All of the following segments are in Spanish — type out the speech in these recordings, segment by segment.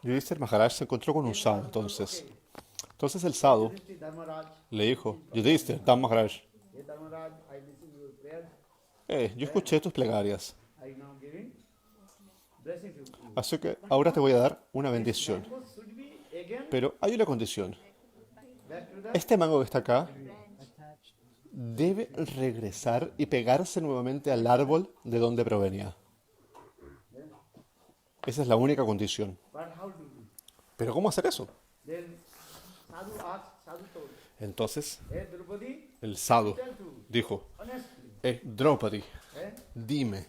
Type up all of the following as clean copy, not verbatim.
Yudhishthira Maharaj se encontró con un sadhu entonces. Entonces el sadhu le dijo, Yudhishthira, Dham Maharaj, yo escuché tus plegarias, así que ahora te voy a dar una bendición. Pero hay una condición. Este mango que está acá debe regresar y pegarse nuevamente al árbol de donde provenía. Esa es la única condición. ¿Pero cómo hacer eso? Entonces, el sadhu dijo, Draupadi, dime,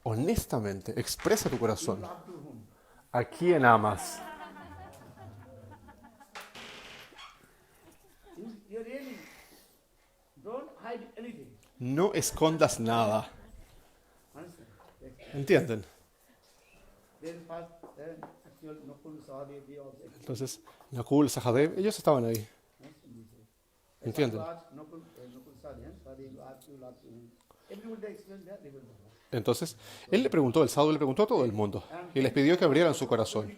honestamente, expresa tu corazón. ¿A quién amas? No escondas nada. ¿Entienden? Entonces, Nakul, Sahadev, ellos estaban ahí. ¿Entienden? Entonces, él le preguntó, el sadhu le preguntó a todo el mundo y les pidió que abrieran su corazón.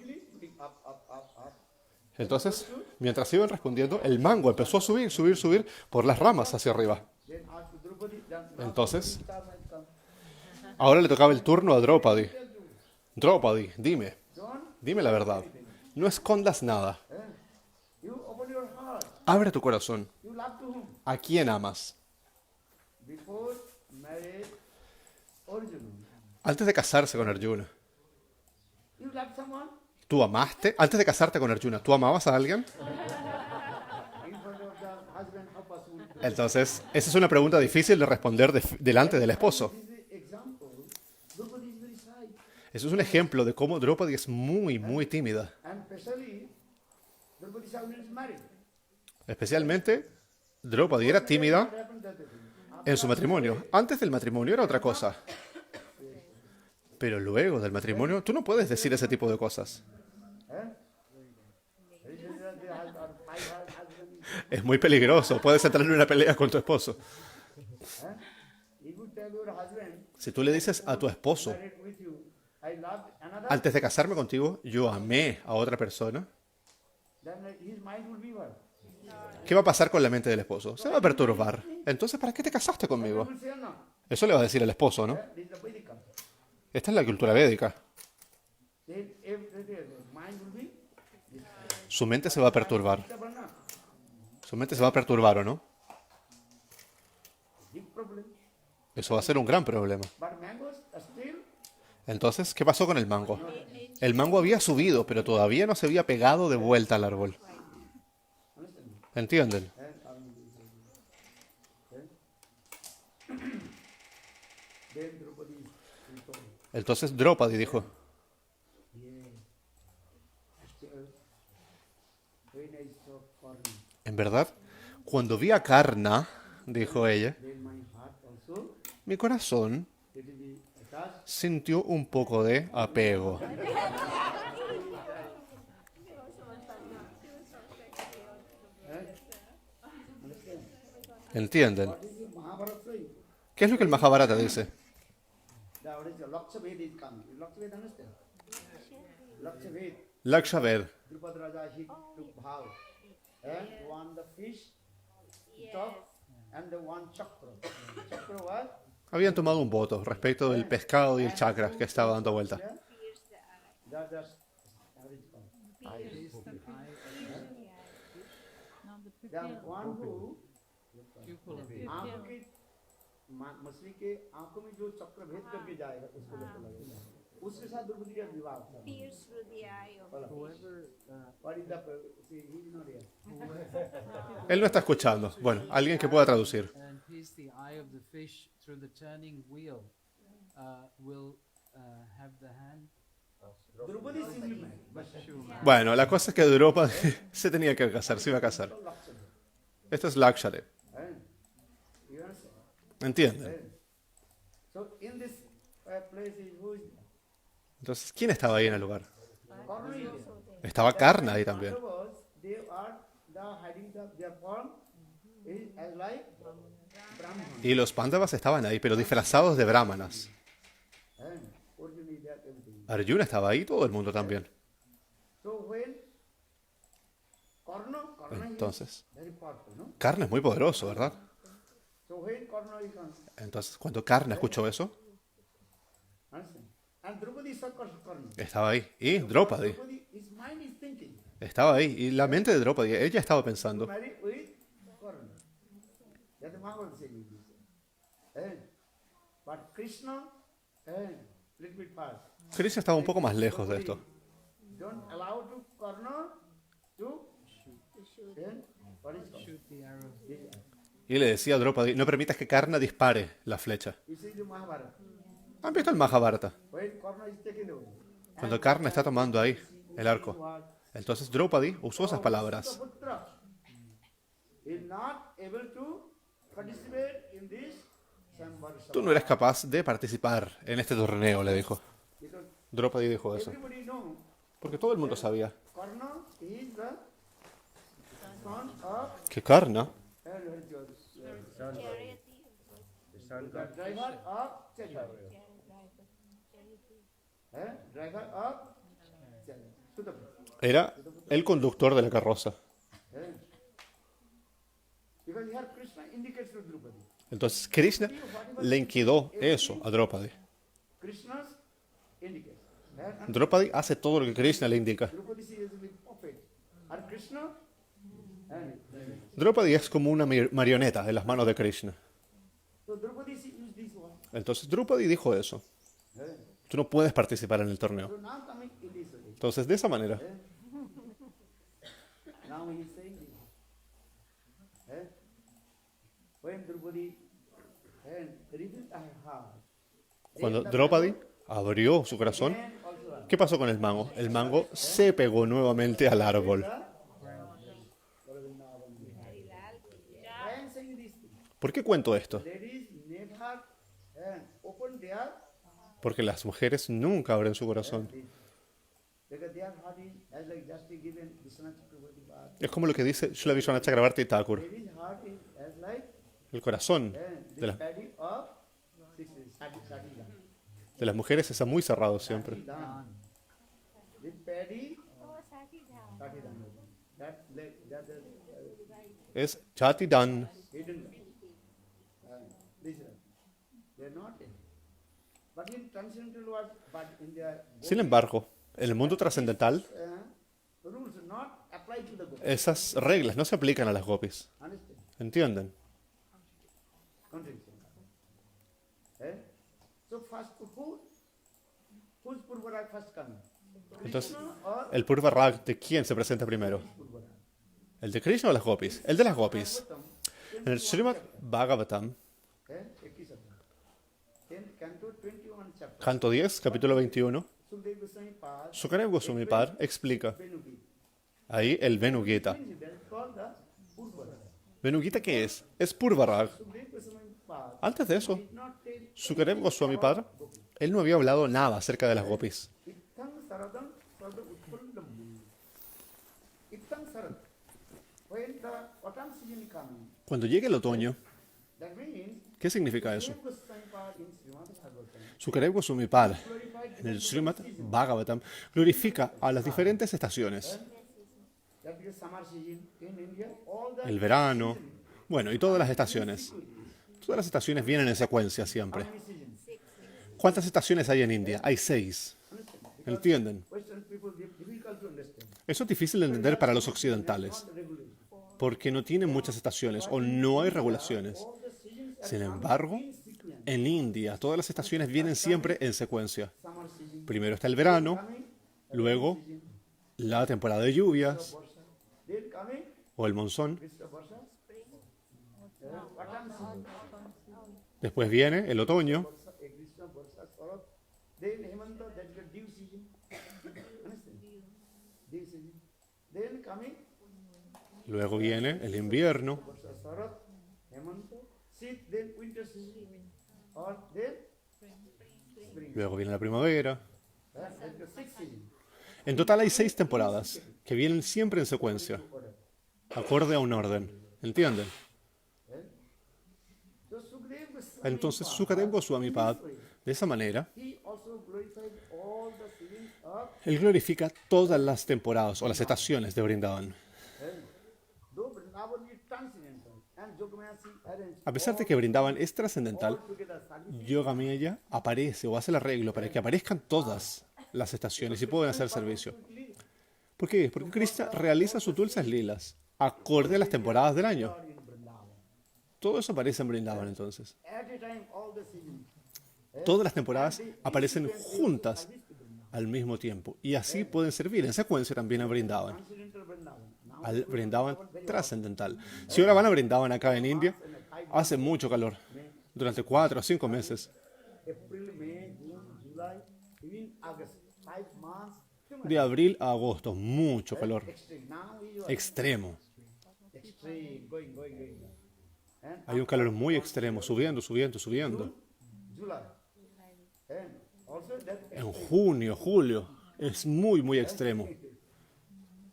Entonces, mientras iban respondiendo, el mango empezó a subir, subir, subir por las ramas hacia arriba. Entonces, ahora le tocaba el turno a Draupadi. Draupadi, dime la verdad. No escondas nada. Abre tu corazón. ¿A quién amas? Antes de casarse con Arjuna, ¿tú amaste? Antes de casarte con Arjuna, ¿tú amabas a alguien? Entonces, esa es una pregunta difícil de responder delante del esposo. Eso es un ejemplo de cómo Draupadi es muy, muy tímida. Especialmente, Draupadi era tímida en su matrimonio. Antes del matrimonio era otra cosa. Pero luego del matrimonio, tú no puedes decir ese tipo de cosas. Es muy peligroso. Puedes entrar en una pelea con tu esposo. Si tú le dices a tu esposo, antes de casarme contigo, yo amé a otra persona, ¿qué va a pasar con la mente del esposo? Se va a perturbar. Entonces, ¿para qué te casaste conmigo? Eso le va a decir el esposo, ¿no? Esta es la cultura védica. Su mente se va a perturbar. Su mente se va a perturbar, ¿o no? Eso va a ser un gran problema. Entonces, ¿qué pasó con el mango? El mango había subido, pero todavía no se había pegado de vuelta al árbol. ¿Entienden? Entonces Draupadi dijo, en verdad, cuando vi a Karna, dijo ella, mi corazón sintió un poco de apego. ¿Entienden? ¿Qué es lo que el Mahabharata dice? Lakshved. Habían tomado un voto respecto del pescado y el chakra que estaba dando vuelta. Él no está escuchando. Bueno, alguien que pueda traducir. Bueno, la cosa es que Draupadi se tenía que casar, se iba a casar. Esto es Lakshved. ¿Entienden? Entonces, ¿quién estaba ahí en el lugar? Estaba Karna ahí también. Brahman. Y los Pándavas estaban ahí, pero disfrazados de brahmanas. And Arjuna is there, everything. Arjuna estaba ahí, todo el mundo también. So when Karna is Entonces, very powerful, no? Karna es muy poderoso, ¿verdad? So when Karna is on, Entonces, cuando Karna escuchó eso, understand? And Draupadi saw Karna. estaba ahí. Y Draupadi Draupadi, his mind is thinking estaba ahí. Y la mente de Draupadi, ella estaba to pensando, marry with Karna. That's the Bhagavad saying this. But Krishna, little bit fast. Krishna estaba un poco más lejos de esto. Don't allow to Karna to what is called? Y le decía a Draupadi, no permitas que Karna dispare la flecha. This is the Mahabharata. ¿Han visto el Mahabharata? When Karna is taken over. Cuando Karna está tomando ahí el arco. Entonces Draupadi usó esas palabras. Putra is not able to participate in this Samvara Tú no eres capaz de participar en este torneo, le dijo. because Draupadi dijo eso. everybody know Porque todo el mundo sabía Karna is the son of que Karna, the driver of Chaitanya. Driver of Chaitanya. Sudapura. era el conductor de la carroza. Because here Krishna indicates to Draupadi. Entonces Krishna le inquidó eso a Draupadi. Krishna's indicates. And Draupadi hace todo lo que Krishna le indica. Draupadi is with puppet. And Krishna and Draupadi es como una marioneta en las manos de Krishna. so Draupadi used this one. Entonces Draupadi dijo eso. Tú no puedes participar en el torneo. So now coming in this way. Entonces, de esa manera, Now he is saying this. When Draupadi revealed her heart, cuando Draupadi abrió su corazón, and also ¿qué pasó con el mango? El mango se pegó nuevamente al árbol. I am saying this thing. ¿Por qué cuento esto? Ladies never open their Porque las mujeres nunca abren su corazón. because their heart is as like just given Vishwanath Chakravarti Bhat. Es como lo que dice Srila Vishwanath Chakravarti Thakur. Ladies' heart is as like El corazón the de, la- paddy of sati dhan. de las mujeres está muy cerrado siempre. The paddy sati dhan. Es Chati Dan. Hidden. This is they're not in. But in transcendental world, but in their Sin embargo, en el mundo trascendental, rules not apply to the gopis. esas reglas no se aplican a las gopis. Understand? ¿Entienden? Contradiction. So first, who's Purvara first coming? Entonces, Krishna or el Purva Rag, ¿de quién se presenta primero? Purvara? ¿El de Krishna o las gopis? El de las gopis. En el Srimad Bhagavatam, Then Canto 21 chapter. canto 10, capítulo 21, Sukadeva Goswami Pad, Sukadeva Goswami Par explica Venugita. ahí el Venugita. That is called the Purvara. ¿Venugita qué es? Es Purva Rag. Sukadeva Goswami Pad Antes de eso, did not tell Sukadeva Goswami Par, él no había hablado nada acerca de las gopis. Ittang Saradam Sada Utpullam. Ittang Sarad. When the autumn season coming, Cuando llegue el otoño, that means ¿qué significa eso? Sukadeva Goswami Pad in Srimad Bhagavatam Sukadeva Goswami Par, glorified en el Srimad Bhagavatam, glorifica a las diferentes estaciones. that because summer season in India, all the El verano, bueno, y todas las estaciones. Todas las estaciones vienen en secuencia siempre. seasons. ¿Cuántas estaciones hay en India? Hay 6. ¿Entienden? Western people difficult to understand. Eso es difícil de entender para los occidentales, The regulation. porque no tienen muchas estaciones o no hay regulaciones. All the seasons are Sin embargo, in sequence. en India todas las estaciones vienen siempre en secuencia. Summer season Primero está el verano, coming, luego la temporada de lluvias Varsha. Then coming o el monzón, Krishna Varsha. Autumn season. después viene el otoño, Varsha, Krishna Varsha, Sarad. Then Hemanta, that is the dew season. Understand? Dew season. Then coming luego viene el invierno, Varsha, Sarad, Hemanta, Sit, then winter season. Or then spring. luego viene la primavera. That's the sixth season. En total hay 6 temporadas que vienen siempre en secuencia, Order. acorde a un orden. ¿Entienden? So Entonces Sukadeva Goswami Pad, de esa manera, he also glorified all the seasons of él glorifica todas las temporadas o las estaciones de Vrindavan. hell. Though Vrindavan is transcendental and Jogamaya arranged A pesar de que Vrindavan es trascendental, all together services, Yogamaya aparece o hace el arreglo para que aparezcan todas las estaciones y puedan hacer servicio. ¿Por qué? Porque Krishna realiza sus dulces lilas acorde a las temporadas del año. in Vrindavan. Todo eso aparece en Vrindavan entonces. At a time, all the seasons. Todas las temporadas aparecen juntas al mismo tiempo y así pueden servir en secuencia también a Vrindavan, Transcendental Vrindavan. Now, al Vrindavan trascendental. Si ahora van a Vrindavan acá en India, hace mucho calor, durante 4 o 5 meses. April, May, June, July, even August, 5 months, too much De abril a agosto, mucho calor, extreme. Now you are extremo. extreme, going. And Hay un calor muy extremo, subiendo. July. And also that En junio, julio, es muy extremo.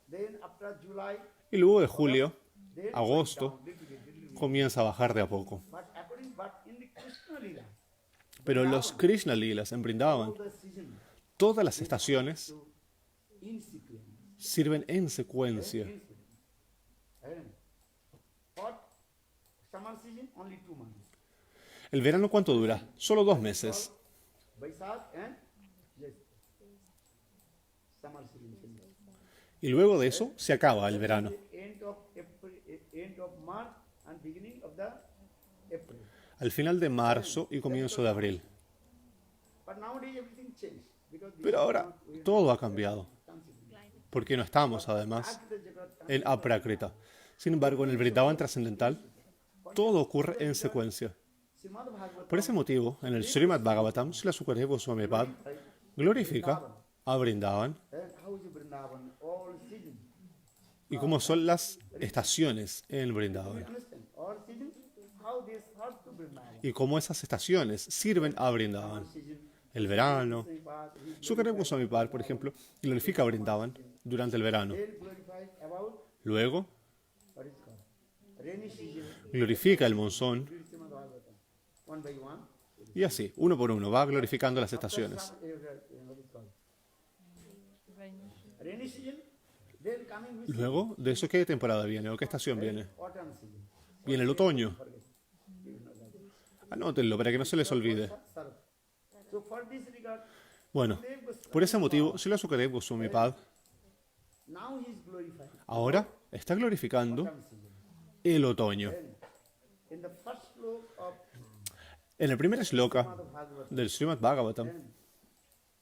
then after July, Y luego de julio, then agosto, comienza a bajar de a poco. but in the Krishna Lila, Pero los Krishna Lilas en Vrindavan, all the seasons todas las estaciones in sequence. sirven en secuencia. And for summer season only 2 months. ¿El verano cuánto dura? Solo 2 meses. Vaisakh and yes, summer season. Y luego de eso se acaba el verano. End of April, end of March and beginning of the April. Al final de marzo y comienzo de abril. But nowadays everything changed because Pero ahora todo ha cambiado. Porque no estamos, además, en Aprakrita. Sin embargo, en el Vrindavan trascendental, todo ocurre en secuencia. Srimad Bhagavatam Por ese motivo, en el Srimad Bhagavatam, Srila Sukadeva Goswami Pad glorifica a Vrindavan and how is Vrindavan all seasons. y cómo son las estaciones en Vrindavan. Understand? All seasons, how this has to Vrindavan. Y cómo esas estaciones sirven a Vrindavan. Season, El verano. Srimad, he Sukadeva Goswami Pad, por ejemplo, glorifica a Vrindavan durante el verano. then glorified about Luego, what is called rainy season. glorifica el monzón Srimad Bhagavatam. One by one. y así, uno por uno, va glorificando las estaciones. What is called? Rainy season, then coming with Luego, ¿de eso qué temporada viene o qué estación viene? autumn season. Viene el otoño. Anótenlo para que no se les olvide. So for this regard, Bueno, por ese motivo, Srila Sukadeva Goswami Pad now he is glorified. ahora está glorificando Autumn season. el otoño. In the first sloka of En el primer shloka Srimad Bhagavatam, del Srimad Bhagavatam,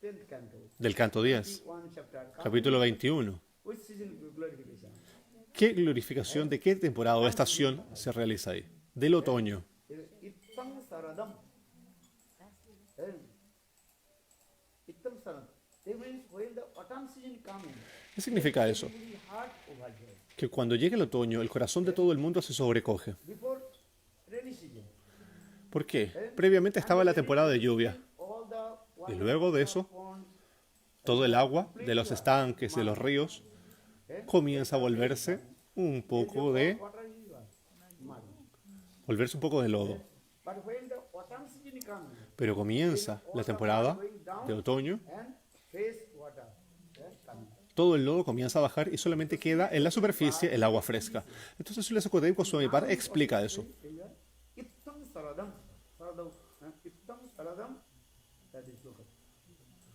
10th canto, del canto 10, one chapter, capítulo 21, which season glorification? ¿qué glorificación de qué temporada o estación se realiza ahí? Del otoño. Ittam saradam. Ittam saradam. It means when the autumn season comes, ¿Qué significa eso? the heart overjoyed. Que cuando llegue el otoño, el corazón de todo el mundo se sobrecoge. Before rainy season, ¿Por qué? Previamente estaba la temporada de lluvia. all the Y luego de eso, ponds, todo el agua de los estanques, de los ríos, comienza a volverse un poco de water is mud. lodo. But when the autumn season comes, Pero comienza la temporada de otoño, and fresh water coming. todo el lodo comienza a bajar y solamente queda en la superficie el agua fresca. Entonces Srila Sukadeva Goswami Pad explica eso. Ittam saradam. Ittam saradam. That is local.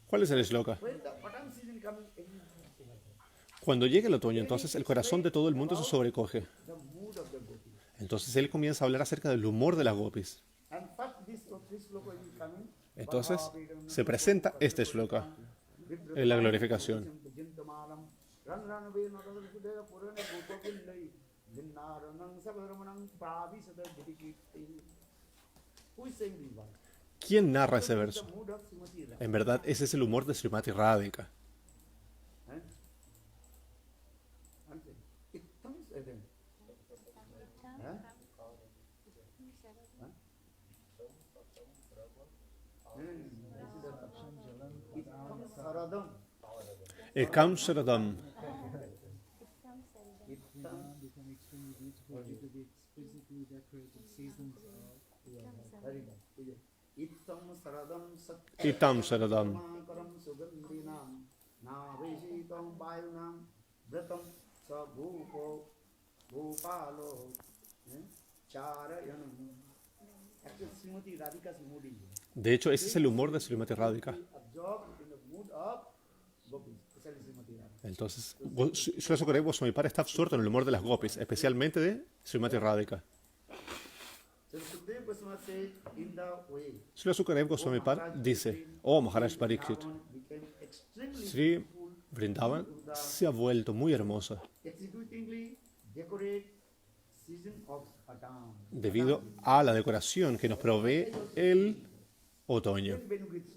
¿Cuál es el shloka? When the autumn season comes, everyone is overjoyed. Cuando llegue el otoño, entonces el corazón de todo el mundo se sobrecoge. The mood of the gopis. Entonces él comienza a hablar acerca del humor de las gopis. And first this local is coming. Entonces se presenta este shloka en la glorificación. Who is saying this one? ¿Quién narra ese verso? The mood of Srimati Radha. En verdad, ese es el humor de Srimati Radhika. And Ittam saradam. Huh? Ittam saradam. Ekam Sharadam. Ittam become extremely beautiful due to the exquisitely decorated seasons of Very good. Ittam saradam Itam Saradam. satmakaram sugandhinam naveshitam vayunam vratam sa bhupo bhupalo charayanam. Actually, Srimati Radhika's mood is De hecho, ese es el humor de Srimati Radhika. absorbed in the mood of gopis, especially Srimati Radhika. Entonces, Srila Sukadeva Goswami Par está absorto en el humor de las gopis, especialmente de Srimati Radhika. So Sukadeva Goswami said, in the way, Srila Sukadeva Goswami Par dice, oh Maharaj Pariksit, Vrindavan became extremely Sri beautiful, Vrindavan se ha vuelto muy hermosa executingly decorate season of autumn. debido a la decoración que nos provee el otoño. Then Venugita.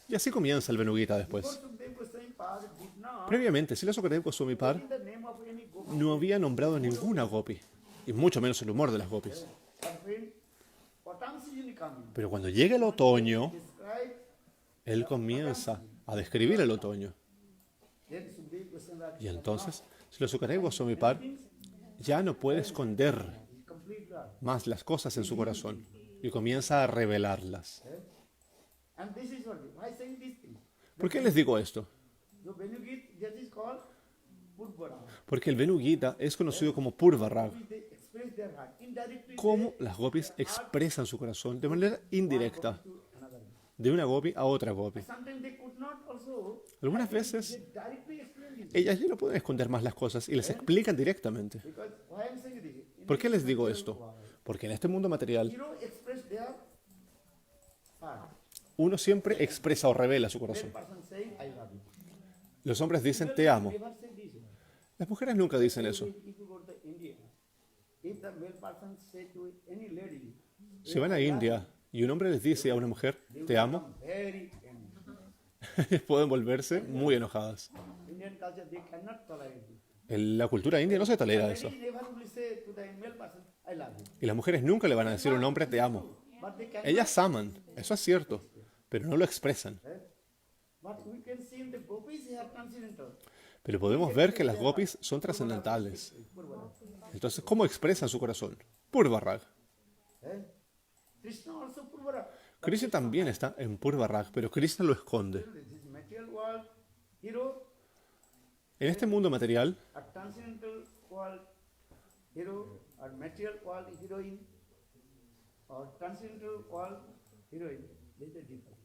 Y así comienza el Venugita Before después. Sukadeva Goswami Pad did not, Previamente, Srila Sukadeva Goswami Par in the name of any gopi, no había nombrado ninguna gopi, y mucho menos el humor de las gopis. but when autumn season is coming, Pero cuando llega el otoño, describe, él comienza a describir el otoño. then Sukadeva Goswami Y entonces, Srila Sukadeva Goswami Par ya no puede esconder is complete love. más las cosas en su corazón y comienza a revelarlas. And this is what, why saying this thing? ¿Por qué les digo esto? The Venugita, that is called Purvara. Porque el Venugita es conocido como Purva Rag, They express their heart indirectly. como las gopis expresan su corazón de manera indirecta, To another. de una gopi a otra gopi. Sometimes they could not also Algunas veces directly explain this. ellas ya no pueden esconder más las cosas y les explican directamente. Because why I'm saying this? In ¿Por qué les this digo material esto? world, Porque en este mundo material hero express their heart. uno siempre expresa o revela su corazón. When person saying I love you. Los hombres dicen te amo. Never say this. Las mujeres nunca dicen eso. If you go to India, if the male person say to any lady, Si van a India y un hombre les dice a una mujer te amo, become very angry. pueden volverse muy enojadas. Indian culture they cannot tolerate it. En la cultura india no se tolera eso. Lady never will say to the male person I love you. Y las mujeres nunca le van a decir a un hombre te amo. But they can. Ellas aman, eso es cierto, pero no lo expresan. But we can see in the gopis they are transcendental. Pero podemos ver que las gopis son trascendentales. Entonces, ¿cómo expresan su corazón? Purva Rag. Krishna also Purvara. Krishna también está en Purva Rag, pero Krishna lo esconde. This material world, hero, En este mundo material, a transcendental world, hero, or material world, heroine, or transcendental world, heroine. There is a difference.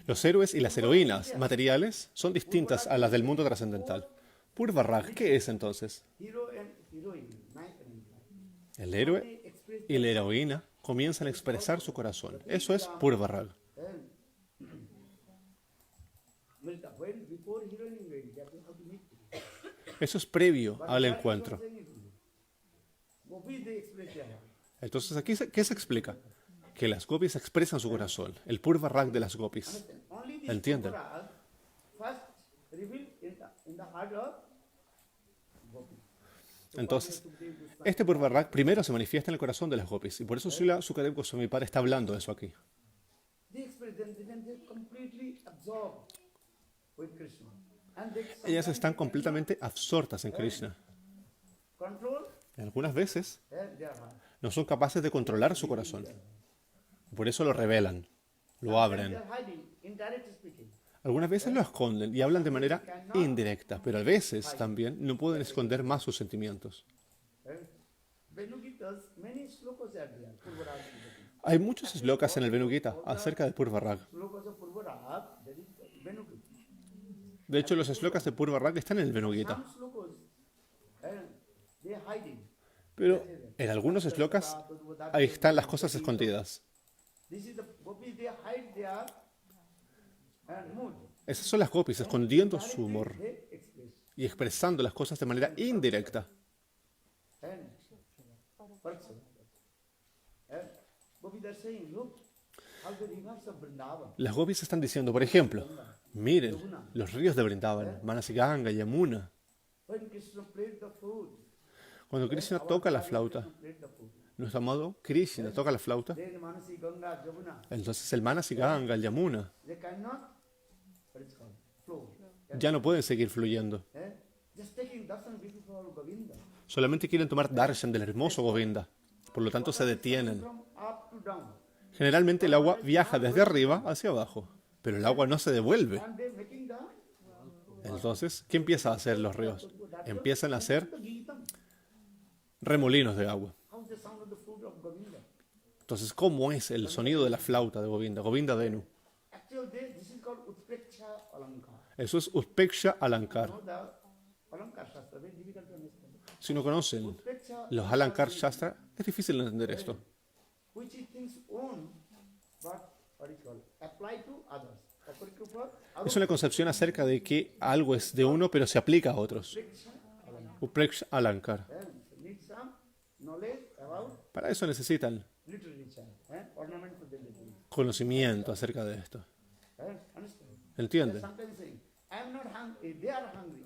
los héroes y las heroínas materiales son distintas a las del mundo trascendental. Purva Rag, ¿qué es entonces? Hero and heroine, night and day. El héroe They express y la heroína comienzan a expresar su corazón. Eso es Purva Rag. when before heroine is ready, that is how to meet. Eso es previo al encuentro. Gopis they express their heart. Entonces, aquí, ¿qué se explica? Que las gopis expresan su corazón. El Purva Rag de las gopis. Only this ¿Entienden? Purvara first revealed in the heart of Gopi. Entonces, este Purva Rag primero se manifiesta en el corazón de las gopis. Y por eso Srila Sukadeva Goswami Par está hablando de eso aquí. They express them, then they're completely absorbed with Krishna. And they Ellas están completamente absortas en Krishna. control Y algunas veces their heart. no son capaces de controlar su corazón. Por eso lo revelan, lo abren. They're hiding, indirect speaking. Algunas veces lo esconden y hablan de manera indirecta, pero a veces también no pueden esconder más sus sentimientos. Venugita's, many slokas are there. Purvara. Hay muchos slokas en el Venugita acerca de Purva Rag. Slokas of Purvara, there is Venugita. De hecho, los slokas de Purva Rag están en el Venugita. Some slokas, they are hiding. Pero en algunos slokas ahí están las cosas escondidas. This is the gopis, they hide their mood. Esas son las gopis escondiendo su humor They express. y expresando las cosas de manera indirecta. And for example, gopis are saying, look, how the rivers of Vrindavan, Las gopis están diciendo, por ejemplo, miren, los ríos de Vrindavan, Manasiganga, Yamuna. when Krishna played the flute, Cuando Krishna toca la flauta, played the flute. nuestro amado Krishna toca la flauta, Then Manasi, Ganga, Jamuna, entonces el Manasiganga, el Yamuna, they cannot, what is called, flow. ya no pueden seguir fluyendo. Just taking darshan before Govinda. Solamente quieren tomar darshan del hermoso Govinda. Por lo tanto, se detienen. From up to down. Generalmente el agua viaja desde arriba hacia abajo, pero el agua no se devuelve. And they making the Entonces, ¿qué empieza a hacer los ríos? Empiezan a hacer the Gitam. remolinos de agua. How's the sound of the flute of Govinda? Entonces, ¿cómo es el sonido de la flauta de Govinda? Govinda Venu. Actually, this is called Utpreksha Alankar. Eso es Utpeksha You Alankar. know the Alankar Shastra, very difficult to understand. Si no conocen Utpreksha, los Alankar Shastra, es difícil entender esto. which is things own, but what is called, apply to others. Aparikrupar, Es una concepción acerca de que algo es de uno, pero se aplica a otros. Utpreksha Alankar. Utpeksha Alankar. Need some knowledge about Para eso necesitan literature, ornament to the literature. conocimiento acerca de esto. Understand? ¿Entienden? Sometimes saying, I am not hungry, they are hungry.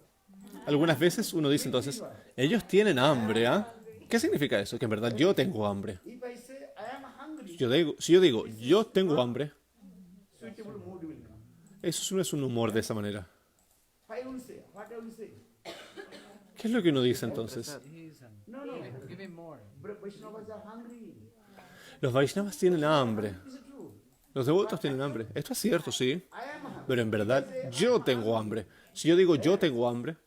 Algunas veces uno dice entonces, ellos tienen hambre, ¿ah? ¿Qué significa eso? Que en verdad yo tengo hambre. If I say I am hungry, Si yo digo, yo tengo hambre, suitable mood will come. eso no es un humor de esa manera. I will say, what I will say? ¿Qué es lo que uno dice entonces? No, no. Give him more. Vaishnavas are hungry. Los Vaishnavas tienen hambre. Is it true? Los devotos tienen hambre. Esto es cierto, sí. I am hungry. Pero en verdad, yo tengo hambre. Si yo digo yo tengo hambre,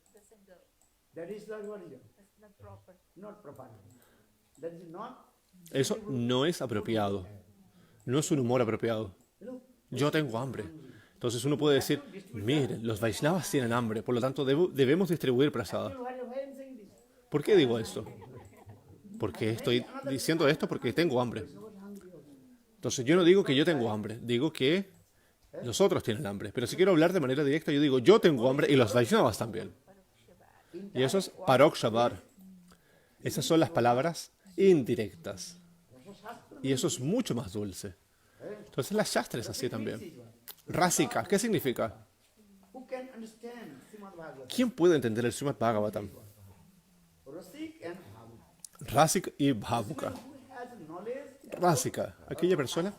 That is not what is it? Not proper. That is not. eso no es apropiado. No es un humor apropiado. Look, Yo tengo hambre. Entonces uno puede decir, miren, los Vaishnavas tienen hambre, por lo tanto debemos distribuir prasada. why I am saying this? ¿Por qué digo esto? Porque estoy diciendo esto porque tengo hambre. Entonces yo no digo que yo tengo hambre, digo que los otros tienen hambre. Pero si quiero hablar de manera directa, yo digo yo tengo hambre y los Vaishnavas también. Y eso es parokshavar. Esas son las palabras indirectas. Y eso es mucho más dulce. Entonces la Shastra es así también. Rasika, ¿qué significa? Who can understand Srimad Bhagavatam? ¿Quién puede entender el Srimad Bhagavatam? Rasik and Bhagavatam. Rasika y Bhavuka. Who has knowledge Rasika, aquella persona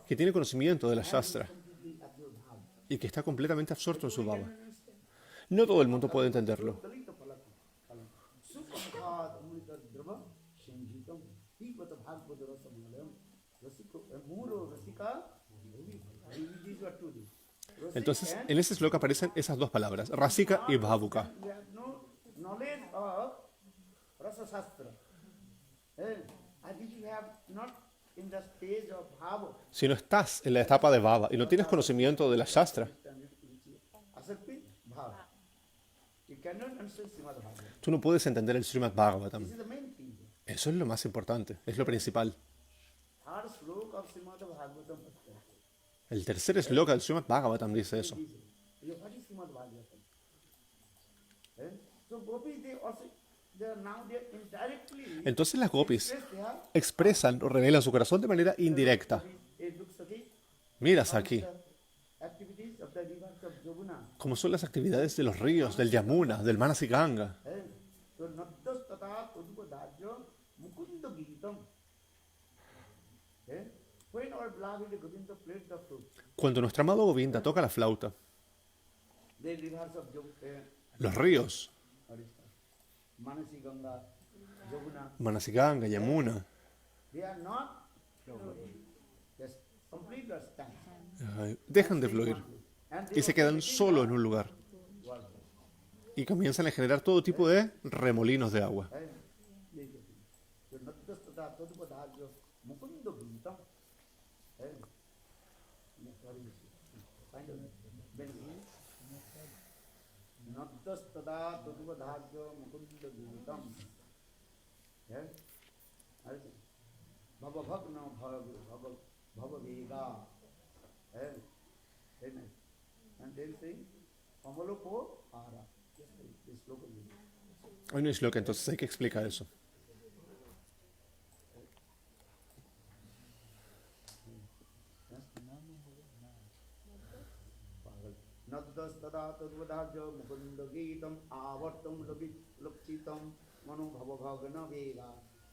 que tiene conocimiento de la Shastra completely absorbed Bhagavatam. y que está completamente absorto en su Bhava. No todo el mundo puede entenderlo. Dalita Palaka. Sukha Amrita Drava Shinjitam Pipata Bhagavata Rasamalayam Rasiko Muro Rasika. These are two things. Rasik Entonces, and en ese sloka aparecen esas dos palabras, Rasika y Bhavuka. we have no knowledge of Rasa Shastra. And if you have not in the stage of Bhava, Si no estás en la etapa de Bhava y no tienes conocimiento de la Shastra, Asakti Bhava. You cannot understand Srimad Bhagavatam. tú no puedes entender el Srimad Bhagavatam. This is the main thing. Eso es lo más importante, es lo principal. Third sloka of Srimad Bhagavatam. El tercer sloka del Srimad Bhagavatam dice eso. What is Srimad Bhagavatam? So Gopis, they are now they are indirectly Entonces las gopis express their expresan o revelan su corazón de manera indirecta. it looks okay. Mira aquí, Activities of the rivers of Yamuna. como son las actividades de los ríos, del Yamuna, del Manasiganga. So Naddas Tata Udupadadya Mukunda Gitam. When our beloved Govinda played the flute, Cuando nuestro amado Govinda toca la flauta, the rivers of los ríos, Manasi Ganga, Yamuna, Manasiganga, Yamuna, they are not just completely stand. dejan de fluir And y se quedan solo en un lugar. Y comienzan a generar todo tipo de remolinos de agua. And they'll say, Kamalopo Ara. This local meaning. Hay un shloka, entonces hay que explicar eso. Naddas tada tadvadhaja mukunda geetam avartam lapchitam manu bhavabhagana vega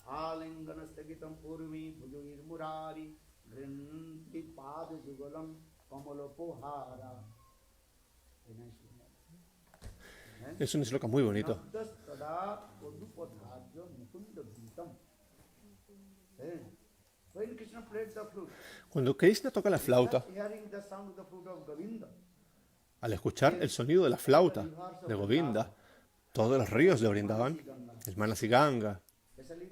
alingana stagitam purvi bhujoir murari grinti pad jugalam kamalopohara. Es un shloka muy bonito. Naddas tada tadvadhaja mukunda geetam. When Krishna played the flute, Cuando Krishna toca la flauta, hearing the sound of the flute of Govinda, al escuchar el sonido de la flauta de Govinda, todos los ríos le brindaban el Manasiganga, especially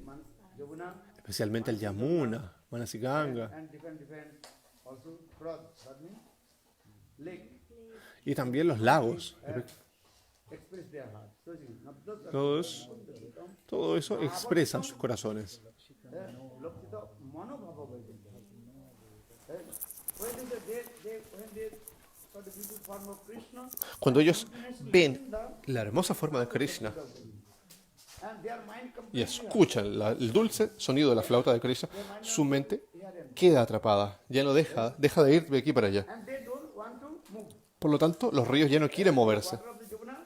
Yamuna, especialmente el Yamuna, Manasiganga, and different also Prad means lake, y también los lagos. express their heart. So, Todo eso expresa sus corazones. Lokita Manobhava Vaidya. When they saw the beautiful form of Krishna, Cuando ellos ven la hermosa forma de Krishna and their mind y escuchan el dulce sonido de la flauta de Krishna, su mente queda atrapada, ya no deja de ir de aquí para allá. and they don't want to move. Por lo tanto, los ríos ya no quieren moverse. Water of the Yamuna,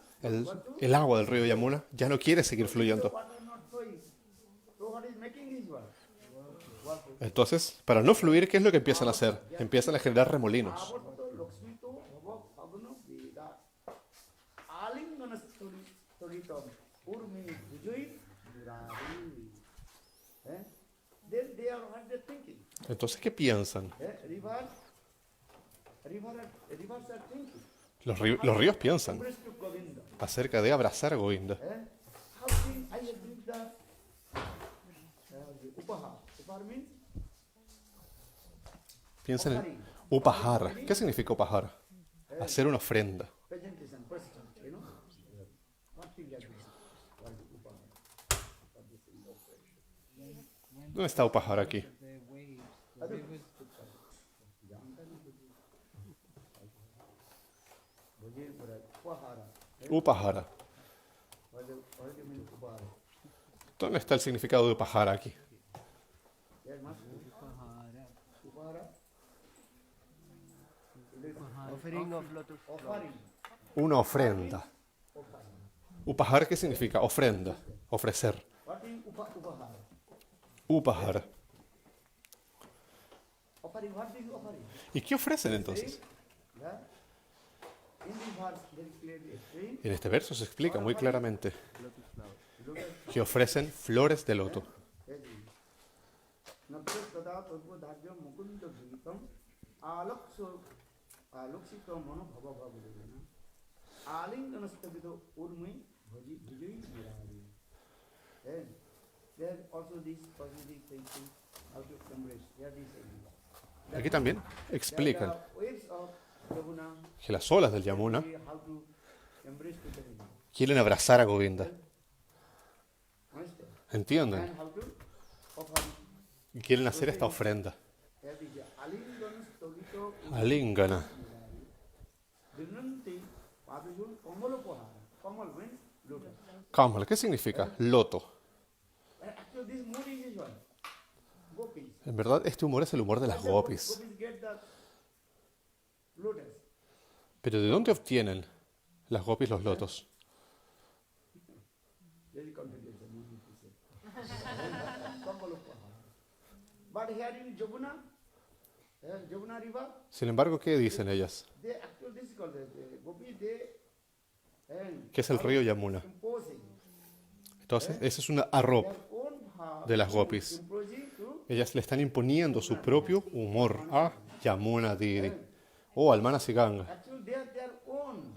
El agua del río Yamuna ya no quiere seguir fluyendo. water not flowing. So what is making his work? Entonces, para no fluir, ¿qué es lo que empiezan a hacer? Empiezan a generar remolinos. Avarto Lakshmito Bhava Bhavano Veda Alingana Storitam Urmi Vijay Durari. Then they are what they're thinking. Entonces, ¿qué piensan? Rivers are thinking. Los ríos piensan Embrace to Govinda. acerca de abrazar a Govinda. How can I agree the Upahar? Upahar means Piensan en upahar. ¿Qué significa upahar? Hacer una ofrenda. presentation, question, you know? What thing like this? What is Upahar? What is in the operation? ¿Dónde está upahar aquí? Upahara. Upahara. What do you mean Upahara? ¿Dónde está el significado de upahar aquí? There must be Upahara. Offering of lotus flowers. Offering. Una ofrenda. Upahar, ¿qué significa? Ofrenda. Ofrecer. What is Upahara? Upahar. Offering, what is offering? ¿Y qué ofrecen entonces? Yeah? In this verse, very clearly explained, En este verso se explica muy claramente que ofrecen flores de loto. Nabdas tada tadva dharya mukunda ghitam aloksito mano bhava bhavadena alinganastavido urmi bhaji vijay mirari. Then there also this positive thinking how to embrace. There is Aquí también explican waves of Yamuna, que las olas del Yamuna how to embrace to the river. quieren abrazar a Govinda. Understand? ¿Entienden? And how to offer. Y quieren hacer esta ofrenda. There is alinganastavito Alingana. Vinanti Padajun Kamalopohara. Kamal means lotus. Kamal, ¿qué significa? Loto. Actually, this mood is this one. Gopis. En verdad, este humor es el humor de las gopis. Gopis get the lotus. Pero ¿de dónde obtienen las gopis los lotos? Very complicated. Kamalopohara. But here in Jamuna river, Sin embargo, ¿qué dicen ellas? they actually this is called the Gopis, Que es el río Yamuna. imposing Entonces, ese es un arroz their own power, de las gopis. imposing to Ellas le están imponiendo su propio humor a Yamuna Didi o al Manasiganga. actually they are their own.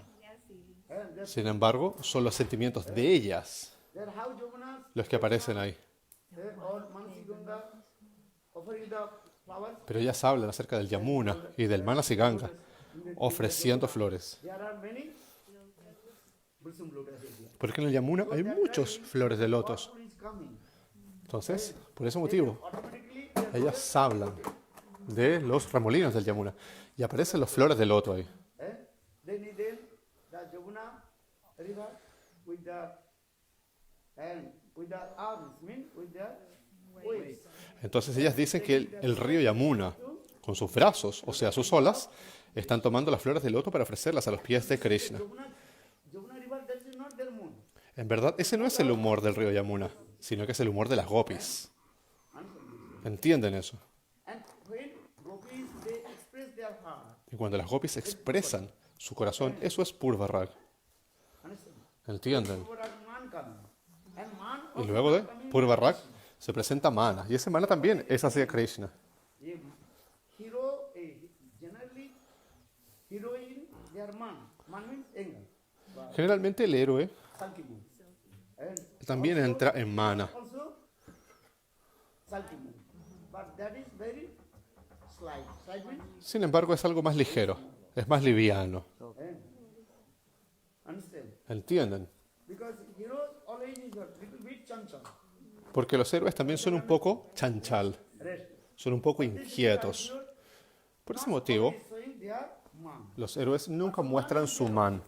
And that's Sin embargo, son los sentimientos de ellas their how Jamuna los que aparecen ahí. or Mansiganga offering the flowers. Pero ellas hablan acerca del Yamuna y del Manasiganga, ofreciendo flores. There are many Bulsum lotus here. Porque en el Yamuna hay muchos flores de lotos. What is coming? Entonces, por ese motivo, Automatically, ellas hablan de los remolinos del Yamuna. Y aparecen los flores de loto ahí. then the Jamuna river with the arms, mean with the waves. Entonces ellas dicen que el río Yamuna, con sus brazos, o sea, sus olas, están tomando las flores de loto para ofrecerlas a los pies de Krishna. Jamuna river, that is not their moon. En verdad, ese no es el humor del río Yamuna, sino que es el humor de las gopis. ¿Entienden eso? And when gopis they express their heart, Y cuando las gopis expresan su corazón, eso es Purvarag. understand? ¿Entienden? Purvarag man coming. And man Y also luego de coming Purvarag se presenta mana. Y ese mana también es hacia Krishna. A hero, generally, heroine, they are man. Man means anger. Generalmente el héroe Sulky mood. And también entra en mana. also sulky mood. But that is very slight. Slight means, Sin embargo, es algo más ligero, es más liviano. understand? ¿Entienden? Because heroes always is a little bit chanchal. Porque los héroes también son un poco chanchal, Rest. son un poco inquietos. Por ese motivo, Always showing their man. los héroes nunca muestran su man.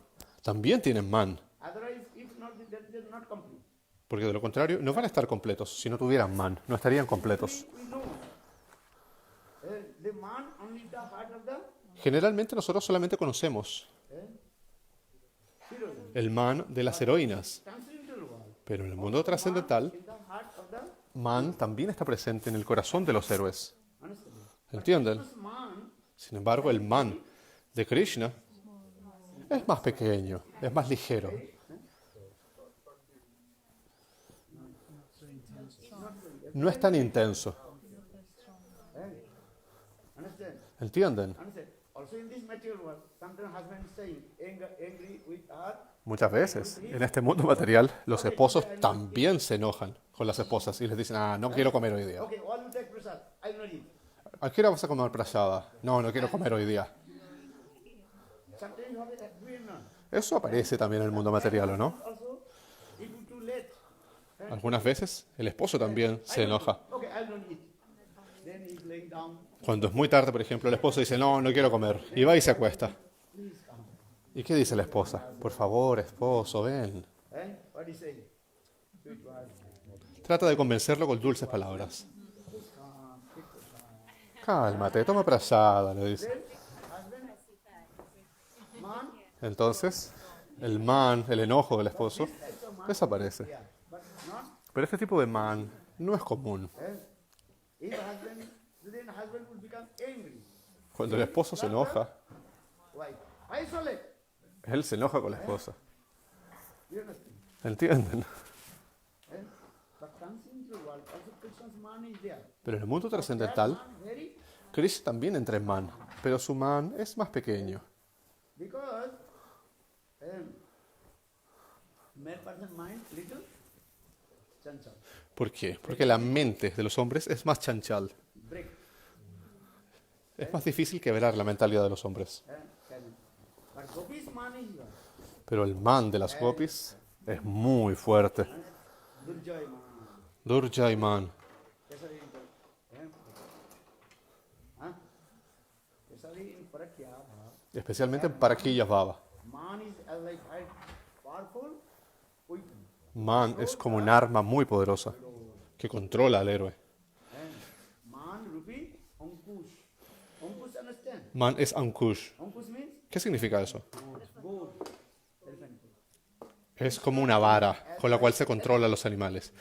También tienen man, Otherwise, if not, they're not complete. porque de lo contrario no van a estar completos. Si no tuvieran man, no estarían completos. We know the man only the heart of the Generalmente nosotros solamente conocemos hero. el man de las heroínas, Transcendental world. pero en el mundo trascendental, In the heart of the man también está presente en el corazón de los héroes. understand? ¿Entienden? This man Sin embargo, el man de Krishna es más pequeño, es más ligero. No es tan intenso. understand? ¿Entienden? Understand? Also in this material world, sometimes husband is saying angry with her. Muchas veces, en este mundo material, los esposos también se enojan con las esposas y les dicen, no quiero comer hoy día. Okay, all you take prasad. I will not eat. ¿A qué hora vas a comer prasada? No quiero comer hoy día. Sometimes you have to agree or not. Eso aparece también en el mundo material, ¿o no? Also, if you too late, Algunas veces el esposo también se enoja. okay, I will not eat. Then he's laying down. Cuando es muy tarde, por ejemplo, el esposo dice, no quiero comer. Y va y se acuesta. Please come. ¿Y qué dice la esposa? Por favor, esposo, ven. What is saying? Sweet words. Trata de convencerlo con dulces palabras. Cálmate, toma prasada, le dice. Husband, man, Entonces, el man, el enojo del esposo, desaparece. yeah, but not. Pero este tipo de man no es común. If husband, then husband will become angry. Cuando el esposo se enoja, Why? Isolate. él se enoja con la esposa. You understand? ¿Entienden? But transcendental world, also Krishna's man is there. Pero en el mundo That trascendental, man very, Krishna también entra en man, pero su man es más pequeño. because male person mind little chanchal. ¿Por qué? Porque la mente de los hombres es más chanchal. Break. Es más difícil quebrar la mentalidad de los hombres. But Gopi's man is there. Pero el man de las gopis es muy fuerte. Durjay man. Durjay man. Especially in Parakya, Especialmente en Parakya Baba. man is like a powerful weapon. Man es como un arma muy poderosa que controla al héroe. Man rupi Ankush. Ankush understand? Man es Ankush. Ankush means ¿Qué significa eso? goat. Elephant. Es como una vara con la cual se controla a los animales.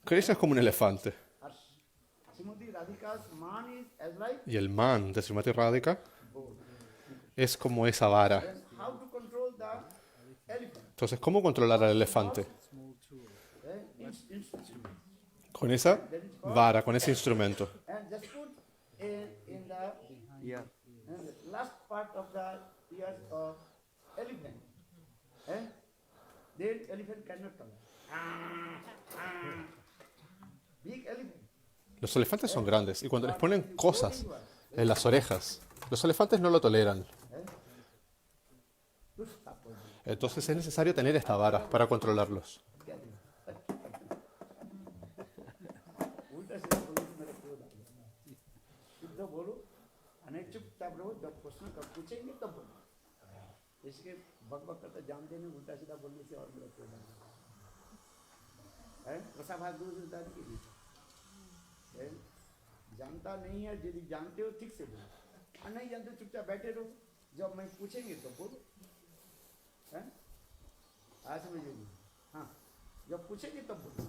Krishna es como un elefante. Srimati Radhika's man is as like Y el man de Srimati Radhika goat. es como esa vara. Then how to control the elephant? Entonces, ¿cómo controlar al elefante? Instrument. Con esa vara, con ese instrumento. And just put in the Yeah. last part of the ears of elephant. Then elephant cannot come. Big elephant. Los elefantes son grandes y cuando les ponen cosas en las orejas, los elefantes no lo toleran. To stop it. Entonces es necesario tener esta vara para controlarlos. उल्टा सीधा बोलने से मेरा क्रोध आ गया शुद्ध बोलो अनेक चुपचाप रहो जब प्रश्न कब पूछेंगे तब बोलो इसके बक बक करता जानते नहीं उल्टा सीधा बोलने से और मेरा क्रोध आ गया प्रसाद भाग गुरु से बता दीजिए जानता नहीं है यदि जानते हो ठीक से बोलो और नहीं जानते चुपचाप बैठे रहो जब मैं पूछेंगे तो बोलो आज समझिए हाँ जब पूछेंगे तब बोलो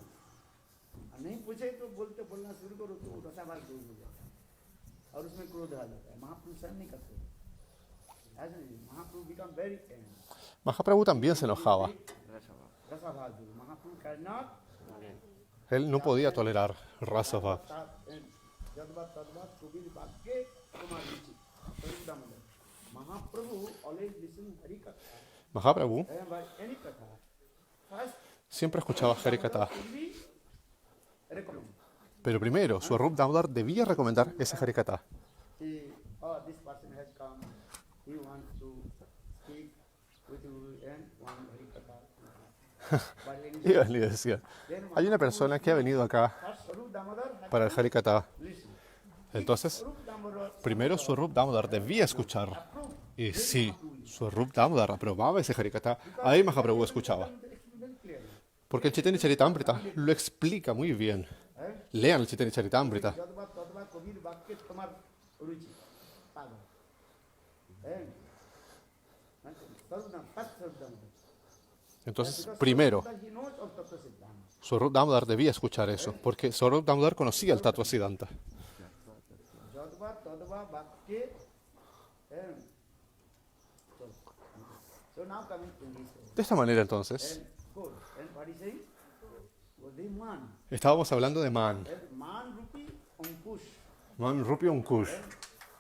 और नहीं पूछे तो बोलना शुरू करो तो रसाभाग दूर हो जाता है और उसमें क्रोध आ जाता है महाप्रभु सहन नहीं करते ऐसा नहीं Mahaprabhu become very Mahaprabhu también se enojaba. रसाभाग दूर Mahaprabhu can not Él no podía tolerar Rasa Bhav. Jadvat Tadvat Kubir Bhagye Kumar Ruchi. Swarup Damodar. Mahaprabhu always listen Hari Katha. Mahaprabhu By any Katha. First, siempre escuchaba Harikatha, should be recommend. pero primero Swarup Damodar debía recomendar ese Harikatha. This person has come, he wants to speak with you and one Hari Katha. Y él le decía, hay una persona que ha venido acá First, Swarup Damodar has para el Harikatha. listen. Entonces, Swarup Damodar primero Swarup Damodar debía escuchar. Y sí, Swarup Damodar aprobaba ese Harikatha. Ahí Mahaprabhu escuchaba. very clearly. Porque el Chaitanya Charitamrita lo explica muy bien. Lean el Chaitanya Charitamrita. Jadvat Tadvat Kubir Bhagye Kumar Ruchi. Pagal. And Swarup Damodar, first Swarup Damodar. Entonces, primero, He knows of Tattva Siddhanta. Swarup Damodar debía escuchar eso. Porque Swarup Damodar conocía el Tattva Siddhanta. Jadvat Tadvat Bhagye and so now coming to this. De esta manera, entonces, And good. And what is saying? Was the man. estábamos hablando de Man. And man Rupi Ankush. Man Rupi Ankush.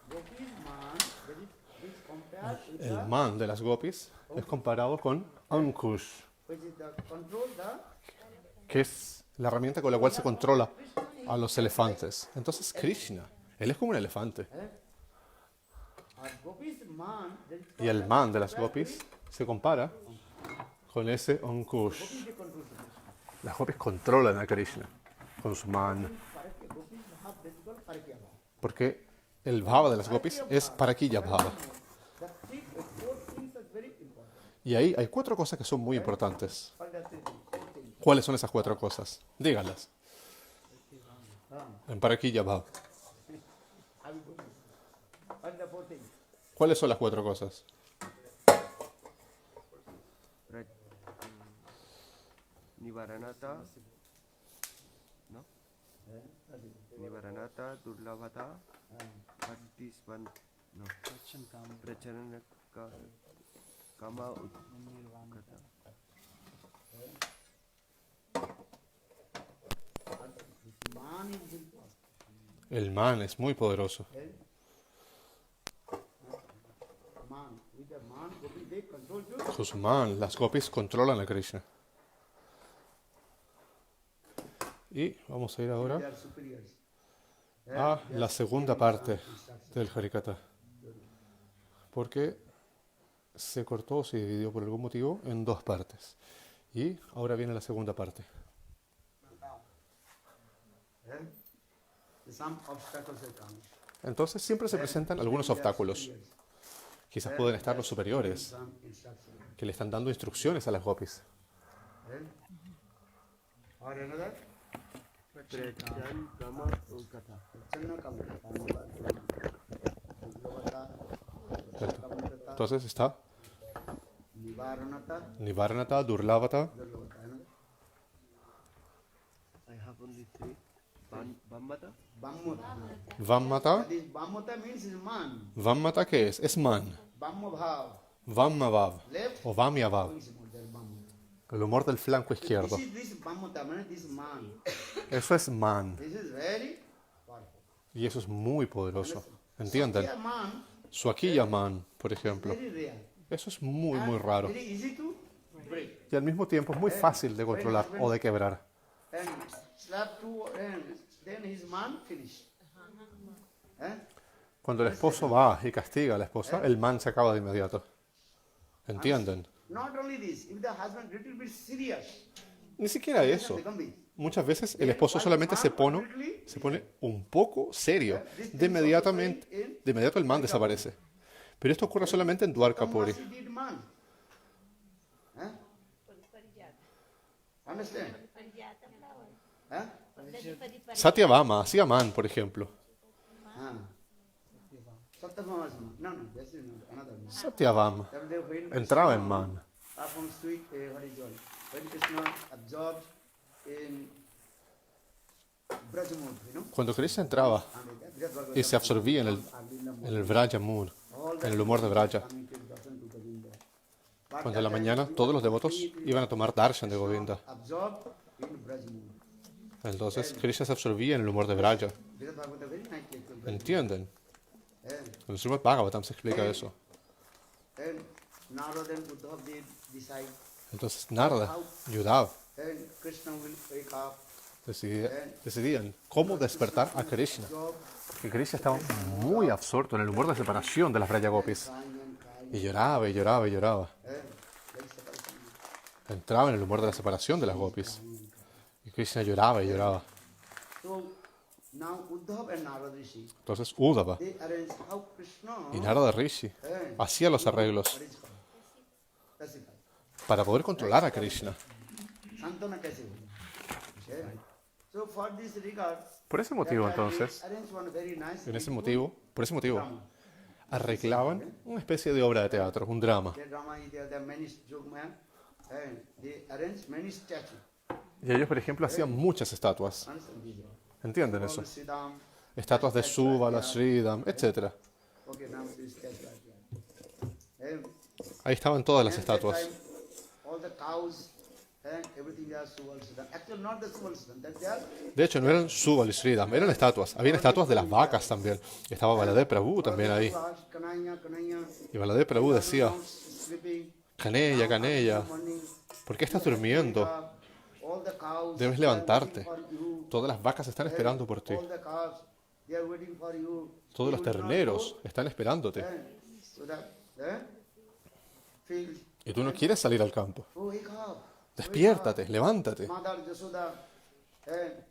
Gopis man, that is compared with El the, Man de las Gopis es comparado con Ankush, which is the control the que es la herramienta con la cual se controla a los elefantes. Entonces, Krishna, él es como un elefante. Gopis man, that is Y el Man de las Gopis se compara con ese Ankush. Gopis they control. Las Gopis controlan a Krishna con su Man. Parakya, Gopis have that is called Parakya Bhava. Porque el Bhava de las Gopis es Parakya Bhava. The three, four things are very important. Y ahí hay 4 cosas que son muy importantes. What are the three things? Four things. ¿Cuáles son esas 4 cosas? Díganlas. En Parakya Bhava. I will go to this. What are the four things? ¿Cuáles son las 4 cosas? Nivaranata, no? Nivaranata, Durlabhata, Bhaktisvan, no? Pracharana Kama Utkata. This man is important. El Man es muy poderoso. Man, with the man, Gopis they control you. Con su Man, las Gopis controlan a Krishna. Y vamos a ir They ahora are superiors. a la segunda parte del Harikatha. Porque se cortó, se dividió por algún motivo en 2 partes. Y ahora viene la segunda parte. Some obstacles will come. Entonces siempre se presentan algunos obstáculos. Quizás pueden estar los superiores, Some instructions. que le están dando instrucciones a las Gopis. Or another? Prachan Kama Utkata. Channa Kamata. Entonces está Nivaranata. Nivaranata, Durlavata, I have only 3. Bhammata? Bammata. Vammata. This Bammata means is man. Vammata, ¿qué es? Es Man. Bhamma Bhav. Vammavav Left. o Vamyavav, Is more than Bammata. el humor del flanco izquierdo. This Bammata means this man. Eso es Man. This is very powerful. Y eso es muy poderoso. ¿Entienden? Here man, Suakiya Man, por ejemplo. very rare. Eso es muy, muy raro. Very easy to break. Y al mismo tiempo es muy fácil de controlar o de quebrar. And slap two hands, then his man finish. Cuando el esposo va y castiga a la esposa, el man se acaba de inmediato. ¿Entienden? Not only this, if the husband little bit serious, Ni siquiera eso. become big. Muchas veces el esposo solamente se pone un poco serio. De inmediato el man desaparece. Pero esto ocurre solamente en Dwarkapuri. He did man. Understand? Satyabhama hacía man, por ejemplo. Satyabhama is man. No, this is another man. Satyabhama That day when entraba en man. From sweet horizon, when Krishna absorbed in Brajamud, you know, Cuando Krishna entraba y se absorbía en el Vraja Mood, en el humor de Vraja, cuando en la mañana todos los devotos iban a tomar darshan de Govinda. absorbed in Brajamud. Entonces Krishna se absorbía en el humor de Braja. Srimad Bhagavata very nicely explained. ¿Entienden? And, En el Srimad Bhagavatam se explica eso. and Narada and Uddhav they decide, Entonces Narada y Uddhava and Krishna will wake up, decidían cómo despertar a Krishna. job, Porque Krishna estaba muy absorto en el humor de separación de las Braja Gopis. crying and crying, Y lloraba y lloraba y lloraba. and very separation. Entraba en el humor de la separación de las Gopis. Y Krishna lloraba y lloraba. So now Uddhav and Narada Rishi, Entonces Uddhava they arrange how Krishna y Narada Rishi hacían los arreglos what is called pacify. para poder controlar a Krishna. Santana kaise hogi. Yeah. So for this regard, Por ese motivo, entonces, arrange one very nice por ese motivo, arreglaban una especie de obra de teatro, un drama. the drama is there are many Jogmaya, and they arrange many statues. Y ellos, por ejemplo, hacían muchas estatuas. Understand this? ¿Entienden eso? All Siddham, Estatuas de Subala, Sridham, etc. okay, now this statue are there. And Ahí estaban todas las at that estatuas. time, all the cows and everything they are Subal Siddham. Actually, not the Subal Siddham, that they are De hecho, no eran Subal y Sridham, eran estatuas. Habían estatuas de las vacas también. Estaba Baladev Prabhu también ahí. Kanaya, Kanaya, Y Baladev Prabhu decía, sleeping. Caneya, Caneya, Morning, ¿por qué estás durmiendo? all the cows Debes are levantarte. waiting for you. Todas las vacas están esperando por ti. All the calves, they are waiting for you. Todos los You will not terneros go, están esperándote. so that field, Y tú no quieres salir al campo. oh, wake up. Despiértate, levántate. Mother Yashoda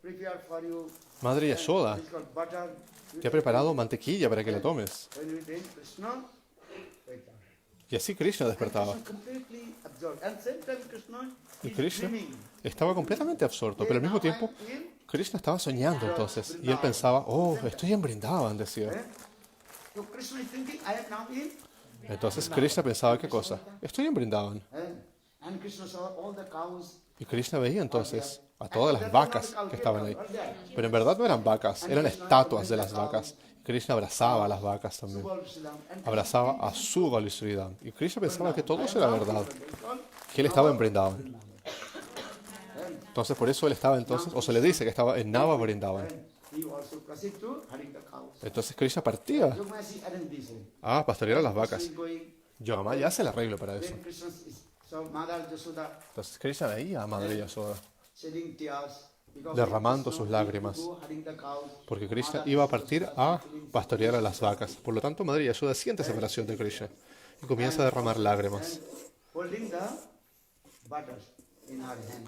prepared for you. Madre Yashoda It's called butter. te ha preparado mantequilla para que la tomes. When you drink Krishna, wake up. Y así Krishna despertaba. Krishna completely absorbed. And same time Krishna Y is Krishna dreaming. estaba completamente absorto, pero al mismo tiempo Krishna estaba soñando entonces. Y él pensaba, oh, estoy en Brindavan, decía. So Krishna is thinking, I am now in. Entonces Krishna pensaba, ¿qué cosa? Estoy en Brindavan. And Krishna saw all the cows. Y Krishna veía entonces a todas las vacas que estaban ahí. Pero en verdad no eran vacas, eran estatuas de las vacas. Krishna abrazaba a las vacas también. Abrazaba a Subal y Sridham. Y Krishna pensaba que todo eso era verdad, que él estaba en Brindavan. Entonces por eso él estaba entonces, o se le dice que estaba en Nava Brindavan. He also proceeded to hurting the cows. Entonces Krishna partía Yogmasi arranged this. a pastorear a las vacas. He is going. Yogamaya hace el arreglo para eso. Then Krishna is so Mother Yashoda Entonces Krishna veía a Madre Yasoda, shedding tears. because derramando Krishna sus lágrimas, go hurting the cows. porque Krishna iba a partir a pastorear a las vacas. Por lo tanto, Madre Yasoda siente separación de Krishna y comienza a derramar lágrimas. Holding the butter in her hand.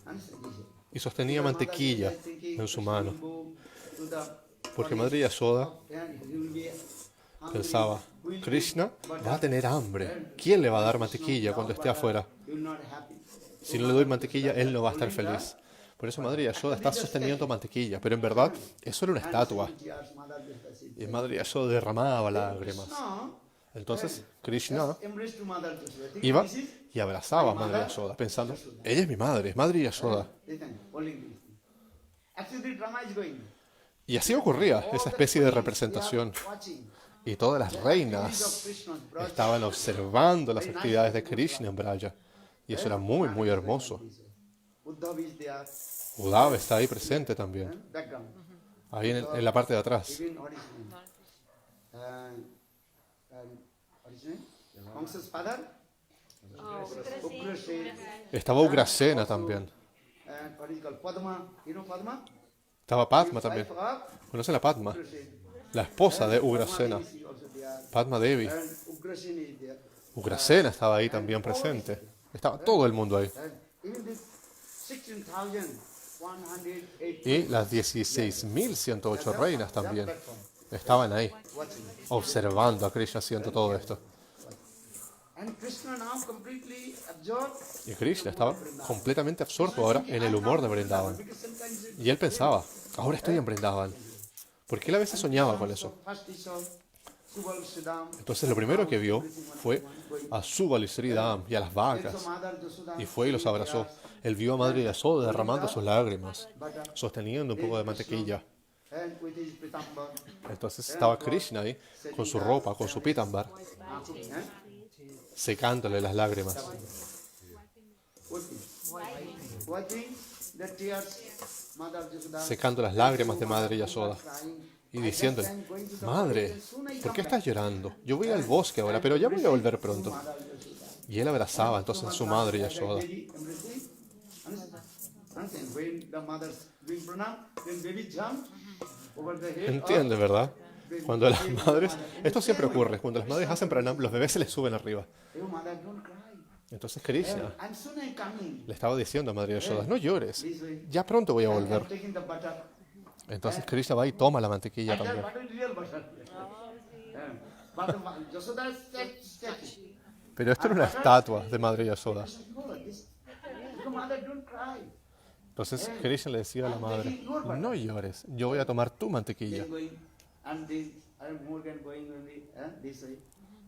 Understand this? Y sostenía mantequilla en su mano, porque Madre Yasoda pensaba, Krishna va a tener hambre. ¿Quién le va a dar mantequilla cuando esté afuera? Si no le doy mantequilla, él no va a estar feliz. Por eso Madre Yasoda está sosteniendo mantequilla, pero en verdad eso era una estatua. Y Madre Yasoda derramaba lágrimas. Entonces Krishna iba y abrazaba a Madre Yasoda, pensando, ella es mi madre, es Madre Yasoda. Y así ocurría esa especie de representación. Y todas las reinas estaban observando las actividades de Krishna en Braja. Y eso era muy, muy hermoso. Uddhava está ahí presente también, ahí en la parte de atrás. Estaba Ugrasena también. Estaba Padma también. ¿Conocen a Padma? La esposa de Ugrasena, Padma Devi. Ugrasena estaba ahí también presente. Estaba todo el mundo ahí. Y las 16.108 reinas también estaban ahí, observando a Krishna haciendo todo esto. Y Krishna estaba completamente absorto ahora en el humor de Vrindavan. Y él pensaba, ahora estoy en Vrindavan. Porque él a veces soñaba con eso. Entonces lo primero que vio fue a Subal y Sridham y a las vacas. Y fue y los abrazó. Él vio a Madre Yasoda derramando sus lágrimas, sosteniendo un poco de mantequilla. Entonces estaba Krishna ahí, con su ropa, con su pitambar, secándole las lágrimas. Mother Yashoda, secando las lágrimas de Madre Yashoda crying, y diciéndole, Madre, ¿por qué estás llorando? Yo voy al bosque ahora, pero ya voy a volver pronto. Mother Yashoda. Y él abrazaba entonces a su madre Yashoda. Baby embracing. Understand? When the mother's doing pranam, then baby jump over the head. ¿Entiendes, verdad? Cuando las madres, esto siempre ocurre, cuando las madres hacen pranam, los bebés se les suben arriba. Oh, mother, don't cry. Entonces Krishna And soon I'm coming. le estaba diciendo a Madre Yashoda, no llores, This way. ya pronto voy a I'm volver. taking the butter. Entonces Krishna va y toma la mantequilla And that también. butter is real butter. But the Yashoda is statue. Pero esto era una estatua de Madre Yashoda. Oh, mother, don't cry. Entonces Krishna le decía a la madre, no llores, yo voy a tomar tu mantequilla. Then going, and this, more than going only, this way.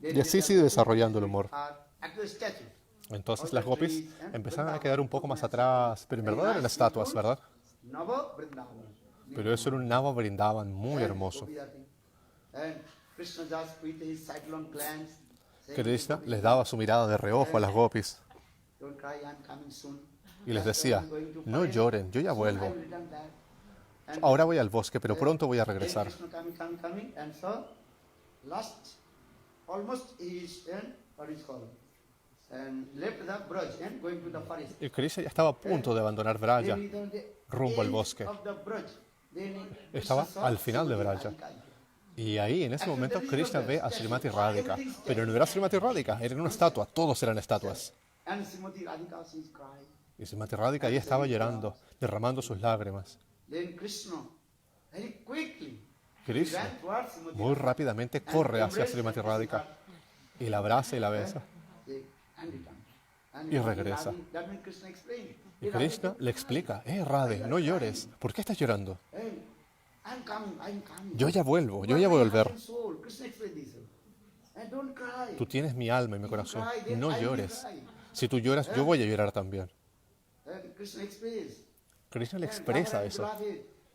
Y así sigue desarrollando el humor. At the statue. Entonces las gopis empezaron a quedar un poco más atrás, pero en verdad eran estatuas, ¿verdad? Nava Vrindavan. Pero eso era un Nava Vrindavan muy hermoso. And Krishna just with his cyclone glance, saying, Krishna les daba su mirada de reojo a las gopis don't cry, I'm coming soon. y les decía, no lloren, yo ya Soon I vuelvo. will return back. And Ahora voy al bosque, pero pronto voy a then regresar. Krishna coming, and so last, almost he is, what is called, and left the Braj and going to the forest. Y Krishna ya estaba a punto de abandonar Braya. Then he the rumbo al edge bosque. of the Braj. Then he- Estaba Krishna saw al final de Srimati Braja. Radhika. Y ahí, en ese momento, Krishna ve a Srimati Radhika. Pero no era Srimati Radhika, era una estatua, todos eran estatuas. And Srimati Radhika, she is crying. Y Srimati Radhika ahí estaba llorando, derramando sus lágrimas. Then Krishna, very quickly, Krishna ran towards Srimati muy rápidamente corre hacia Srimati Radhika y la abraza y la besa. and return. And Y regresa. That means Krishna explained. Y Krishna le explica, Radhe, no llores, ¿por qué estás llorando? Hey, I'm coming. Yo ya vuelvo, yo ya voy a volver. Soul. Krishna explained this. And don't cry. Tú tienes mi alma y mi corazón, no llores. Si tú lloras, yo voy a llorar también. And Krishna explains. Krishna le expresa eso.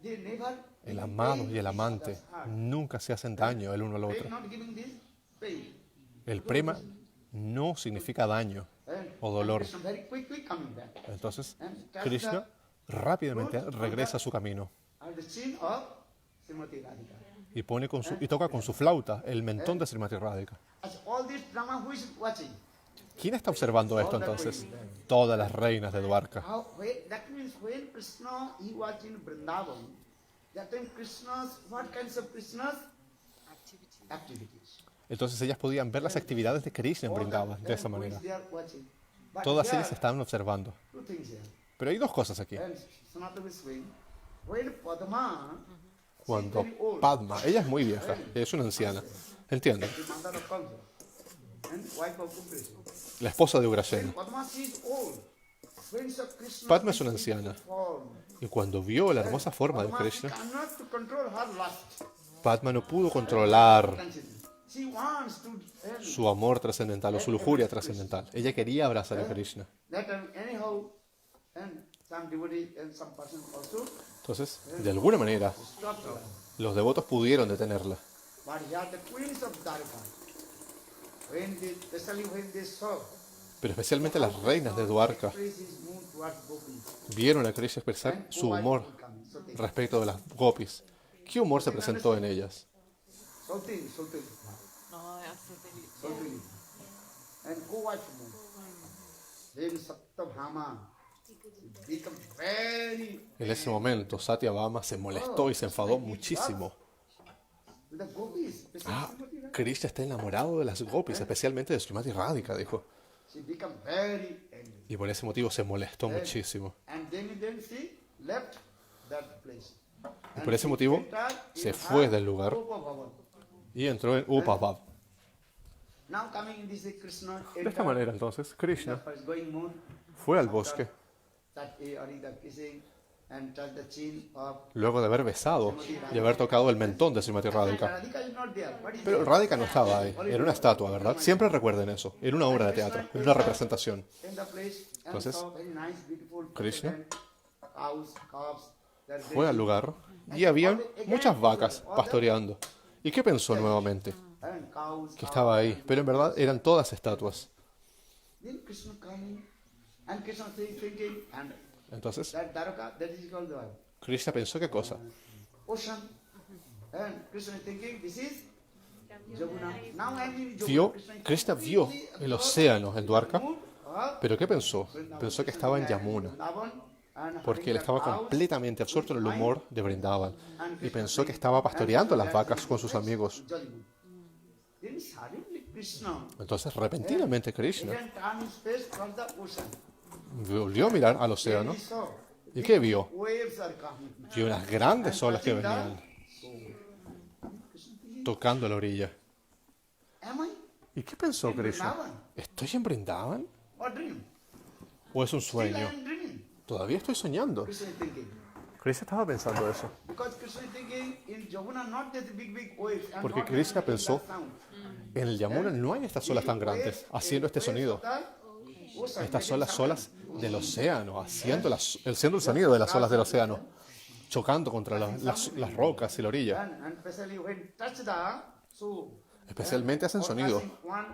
They never El amado y el amante nunca se hacen daño el uno al otro. not giving this pain. El prema no significa daño o dolor. Krishna very quickly coming back. Entonces, Krishna rápidamente regresa a su camino At the scene of Srimati Radhika. y, y toca con su flauta el mentón de Srimati Radhika. As all this drama, who is watching? ¿Quién está observando esto entonces? Todas las reinas de Dwarka. That means when Krishna, he was in Vrindavan, that time Krishna's, what kinds of Krishna's? Activities. Entonces ellas podían ver las actividades de Krishna en Vrindavan de esa Who manera. is there watching? But Todas here, ellas estaban observando. two things here. Pero hay dos cosas aquí. And Sanatana is saying, when Padma, she's Cuando very old, Padma, ella es muy vieja, es una anciana, ¿entienden? the mother of Kamsa, and wife of Kumbhakasura. La esposa de Ugrasena. Padma, she is old. When so Krishna Padma es is una in anciana. form, Y cuando vio la hermosa forma de Padma, she Krishna, cannot to control her lust. Padma no pudo controlar She wants to su amor trascendental o su lujuria trascendental. Ella quería abrazar a Krishna. that anyhow, and some devotee and some person also Entonces, de alguna manera, stopped her. los devotos pudieron detenerla. But here the queens of Dwarka, especially when they saw, Pero especialmente las reinas de Dwarka Krishna is moved towards gopis. vieron a Krishna expresar su humor respecto de las gopis. ¿Qué humor se presentó en ellas? Sultan. And go watch more. Then Satyabhama become very En ese momento, Satyabhama se molestó y se enfadó muchísimo. with the gopis. Ah, Krishna está enamorado de las gopis, especialmente de Srimati Radhika, dijo. She become very angry. Y por ese motivo se molestó muchísimo. And then she left that place. Y por ese motivo se fue del lugar y entró en Upabhav. Now coming in this Krishna De esta manera, entonces, Krishna is going more fue al bosque that Arida kissing and touch the chin of luego de haber besado y haber tocado el mentón de Srimati Radhika. Radhika is not there. What is Pero Radhika no estaba ahí, era una estatua, ¿verdad? Siempre recuerden eso, era una obra de teatro, era una representación. in the place and Entonces, saw very nice, beautiful Krishna cows, calves. that Fue al lugar y había muchas vacas pastoreando. ¿Y qué pensó nuevamente? and cows. Que estaba ahí, pero en verdad eran todas estatuas. Then Krishna coming and Krishna thinking and Entonces, that Dwarka, that is called the Krishna pensó qué cosa. ocean. And Krishna is thinking, this is Yamuna. Now I am in Vio, Yamuna. Krishna vio el océano en Dwarka, Mood of pero ¿qué pensó? Vrindavan. Pensó que estaba en Yamuna, Vrindavan and porque él having estaba the cows completamente absorto en el humor de Vrindavan and y Krishna pensó que saying, estaba pastoreando and las vacas con sus amigos. Jolly. Then suddenly Krishna Entonces, repentinamente Krishna again turned his face towards the ocean. volvió a mirar al Then océano. he saw ¿Y qué vio? waves are coming. Vio unas grandes olas que And touching venían the shore. Krishna thinking, tocando la orilla. am I ¿Y qué pensó in Krishna? Vrindavan ¿Estoy en Brindavan? or dream? ¿O es un Still I sueño? am dreaming. Todavía estoy soñando. Krishna is thinking. Krishna estaba pensando eso. Because Krishna is thinking in Jamuna not that big waves and Porque not Krishna making pensó, that sound. En el Yamuna no hay estas olas tan grandes haciendo este sonido. Estas son las olas del océano, haciendo el sonido de las olas del océano, chocando contra las rocas y la orilla. And especially when touch the so Especialmente hacen or sonido touching one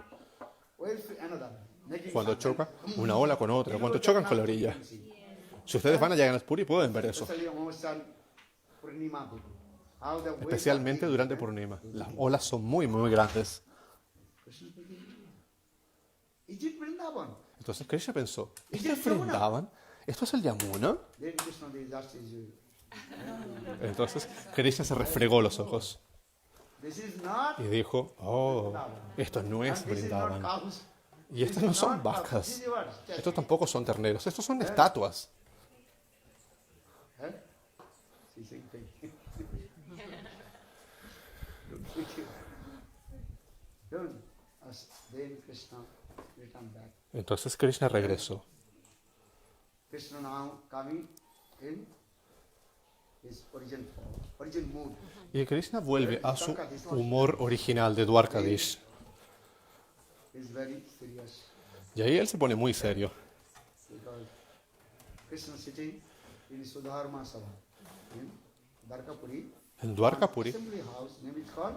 wave to another, making cuando sound. choca una ola con otra, cuando chocan con la orilla. Si ustedes van a Jagannath Puri pueden ver eso, Especially Amavasya, Purnima, how the waves are especialmente big. durante Purnima. Las olas son muy, muy grandes. Krishna thinking, is it Vrindavan? Entonces Krishna pensó, ¿esto es Vrindavan? ¿Esto es el Yamuna? Then Krishna they just is Entonces Krishna se refregó los ojos this is not y dijo, oh, esto no es and this is not Vrindavan. cows. Y estas no son vacas. This is what? Estos tampoco son terneros. Estos son estatuas. Huh? She's saying thank you. Don't us. Then Krishna returned back. Entonces Krishna regresó. Krishna now coming in his origin mood. Y Krishna vuelve a su humor original de Dwarkadish. Is very serious Y ahí él se pone muy serio. because Krishna sitting in Sudharma Sabha in Dwarkapuri. En Dwarkapuri, Assembly house name is called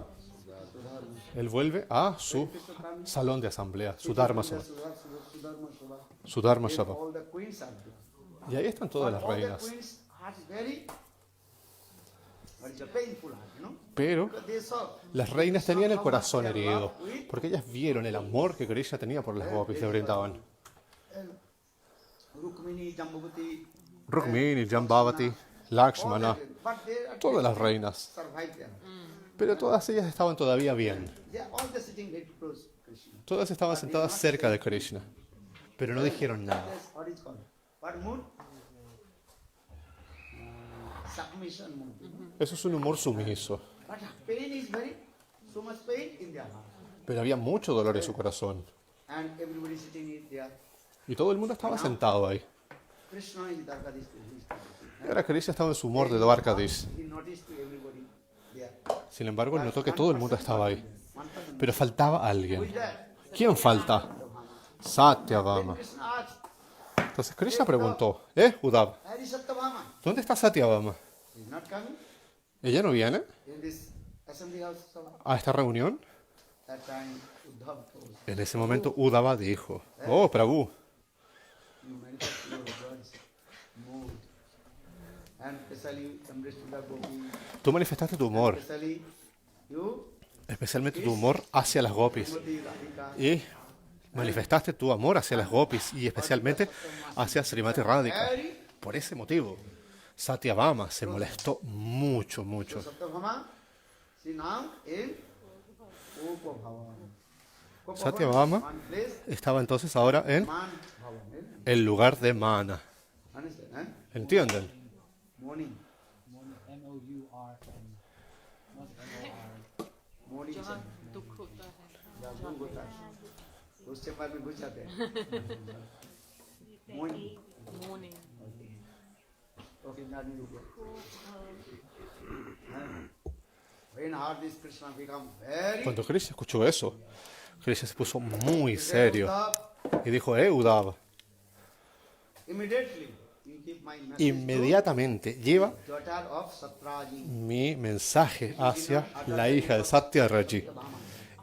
Sudharma. él vuelve a su Krishna coming. salón de asamblea, su Dharma Sabha. Sudharma Sabha. Su Dharma Then Sabha. all the queens are there. Y ahí están todas las All the reinas. queens are very what is a painful heart, you know? Pero Because they saw las reinas tenían el corazón how much they herido, love with porque ellas vieron el amor que Krishna tenía por las gopis de Vrindavan. Rukmini, Jambavati, Rukmini, Jambavati, Lakshmana, but they are todas las reinas. survived there. Pero todas ellas estaban todavía bien. They are all the sitting very close to Krishna. Todas estaban sentadas cerca de Krishna, pero no dijeron nada. That's what is called. What mood? Submission mood. You know? Eso es un humor sumiso. But pain is very, so much pain in their heart. Pero había mucho dolor en su corazón. And everybody sitting in there. Y todo el mundo estaba sentado ahí. Krishna is Dwarkadish. Y ahora Krishna estaba en su humor de Dwarkadish. He noticed to everybody there. Sin embargo, él notó que todo el mundo estaba ahí. One person. Pero faltaba Who is alguien. there? ¿Quién falta? Satyabhama. Krishna asked, Entonces Krishna preguntó, Uddhava, where is Satyabhama? ¿dónde está Satyabhama? He is not coming ¿Ella no viene in this assembly house. So a esta reunión? that time Uddhav told, En ese momento Uddhava dijo, oh, Prabhu, you manifest your words, mood, and especially embrace to the gopis, tú manifestaste tu humor, especially you, especialmente tu humor hacia las gopis. Srimati Radhika, Y manifestaste tu amor hacia las gopis y especialmente hacia Srimati Radhika. very Por ese motivo, Satyabhama se molestó mucho, mucho. Satyabhama, see now in Upabhavan. Satyabhama One place, estaba entonces ahora en Man Bhavan. el lugar de Mana. Understand? Eh? ¿Entienden? Morning. M-O-U-R-N. Not M-O-R. Morning. जहाँ दुख होता है या दुख होता है उस चेम्बर में घुस जाते हैं Morning. मोने Okay, Nadi Rupa. When heard this Krishna become very Cuando Krishna escuchó eso, Krishna se puso muy serio Uddhav, y dijo, Uddhava, immediately you give my message inmediatamente lleva to daughter of Satraji. mi mensaje hacia la hija de Satyaraji.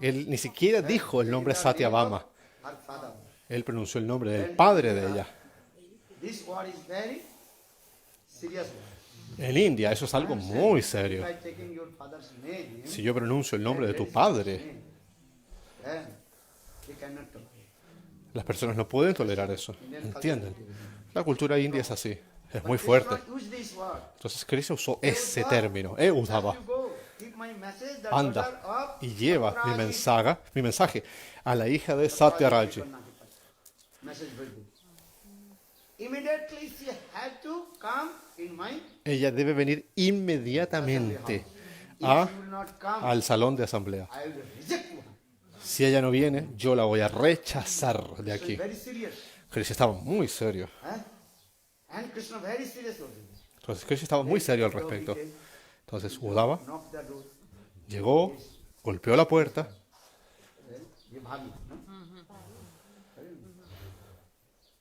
Él ni siquiera dijo el nombre Satyabhama. Her father. Él pronunció el nombre del padre de ella. This word is very serious word. En India eso es algo muy If serio. I taking your father's name, Si yo pronuncio el nombre de very tu serious padre, name, then they cannot tolerate. las personas no pueden tolerar eso. ¿Entienden? La cultura india es así. Es muy fuerte. Krishna used this word. Entonces Krishna usó ese término, Udhava. You go, give my message, the Anda daughter of y lleva Satyaraji. mi mensaje a la hija de Satyaraji. Message very good. Immediately she had to come in my Ella debe venir inmediatamente If she will not come, al salón de asamblea. I will reject you. Si ella no viene, yo la voy a rechazar de So it's aquí. very serious. Krishna estaba muy serio. And Krishna very serious was it. Entonces Krishna estaba muy serio al So he respecto. came, Entonces Udhava knocked the door. llegó, golpeó la puerta, ये भाभी, no?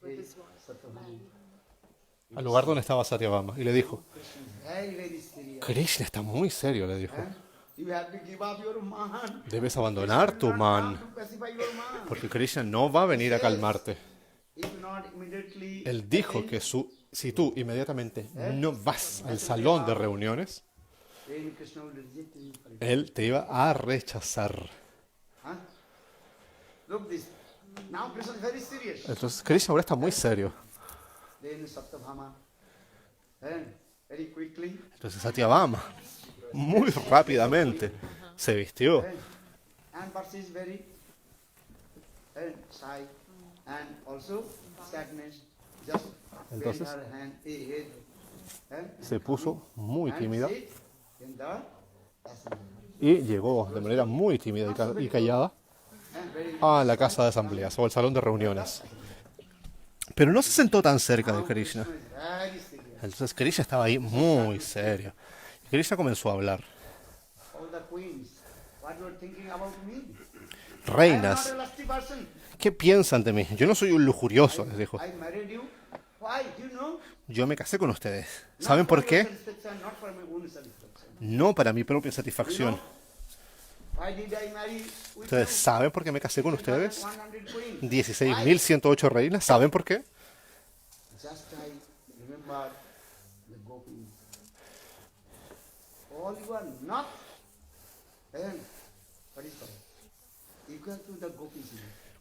With his wife. Satyabhama. al lugar donde estaba Satyabhama, y le dijo, Very, very serious. Krishna está muy serio, le dijo. You have to give up your man. Debes abandonar tu man, To pacify your man. porque Krishna no va a venir a calmarte. If not immediately, Él dijo que si tú inmediatamente no vas al salón de reuniones, then Krishna will reject you. él te iba a rechazar. Huh? Look this. Now Krishna is very serious. Entonces Krishna ahora está muy serio. Then Satyabhama, then very quickly, Entonces Satyabhama, muy rápidamente, se vistió. then, and Parsi is very shy and also sadness. Just bend Entonces, her head and se puso muy tímida sit in the assembly. y llegó de manera muy tímida y callada And very a la casa de asambleas o al salón de reuniones. Pero no se sentó tan cerca de now Krishna. Krishna is very serious. Entonces Krishna estaba ahí muy serio. Y Krishna comenzó a hablar. All the queens, what you are thinking about me? Reinas, I am not a lusty person. ¿qué piensan de mí? Yo no soy un lujurioso, les dijo. I married you. Why? Do you know? Yo me casé con ustedes. Not ¿Saben for por your qué? satisfaction, not for my own satisfaction. No para mi propia satisfacción. Why did I marry with ¿Ustedes you? saben por qué me casé con ustedes? 100 queens. 16.108 reinas. ¿Saben por qué? Just I remember the gopis. All you are not and what is called equal to the gopis.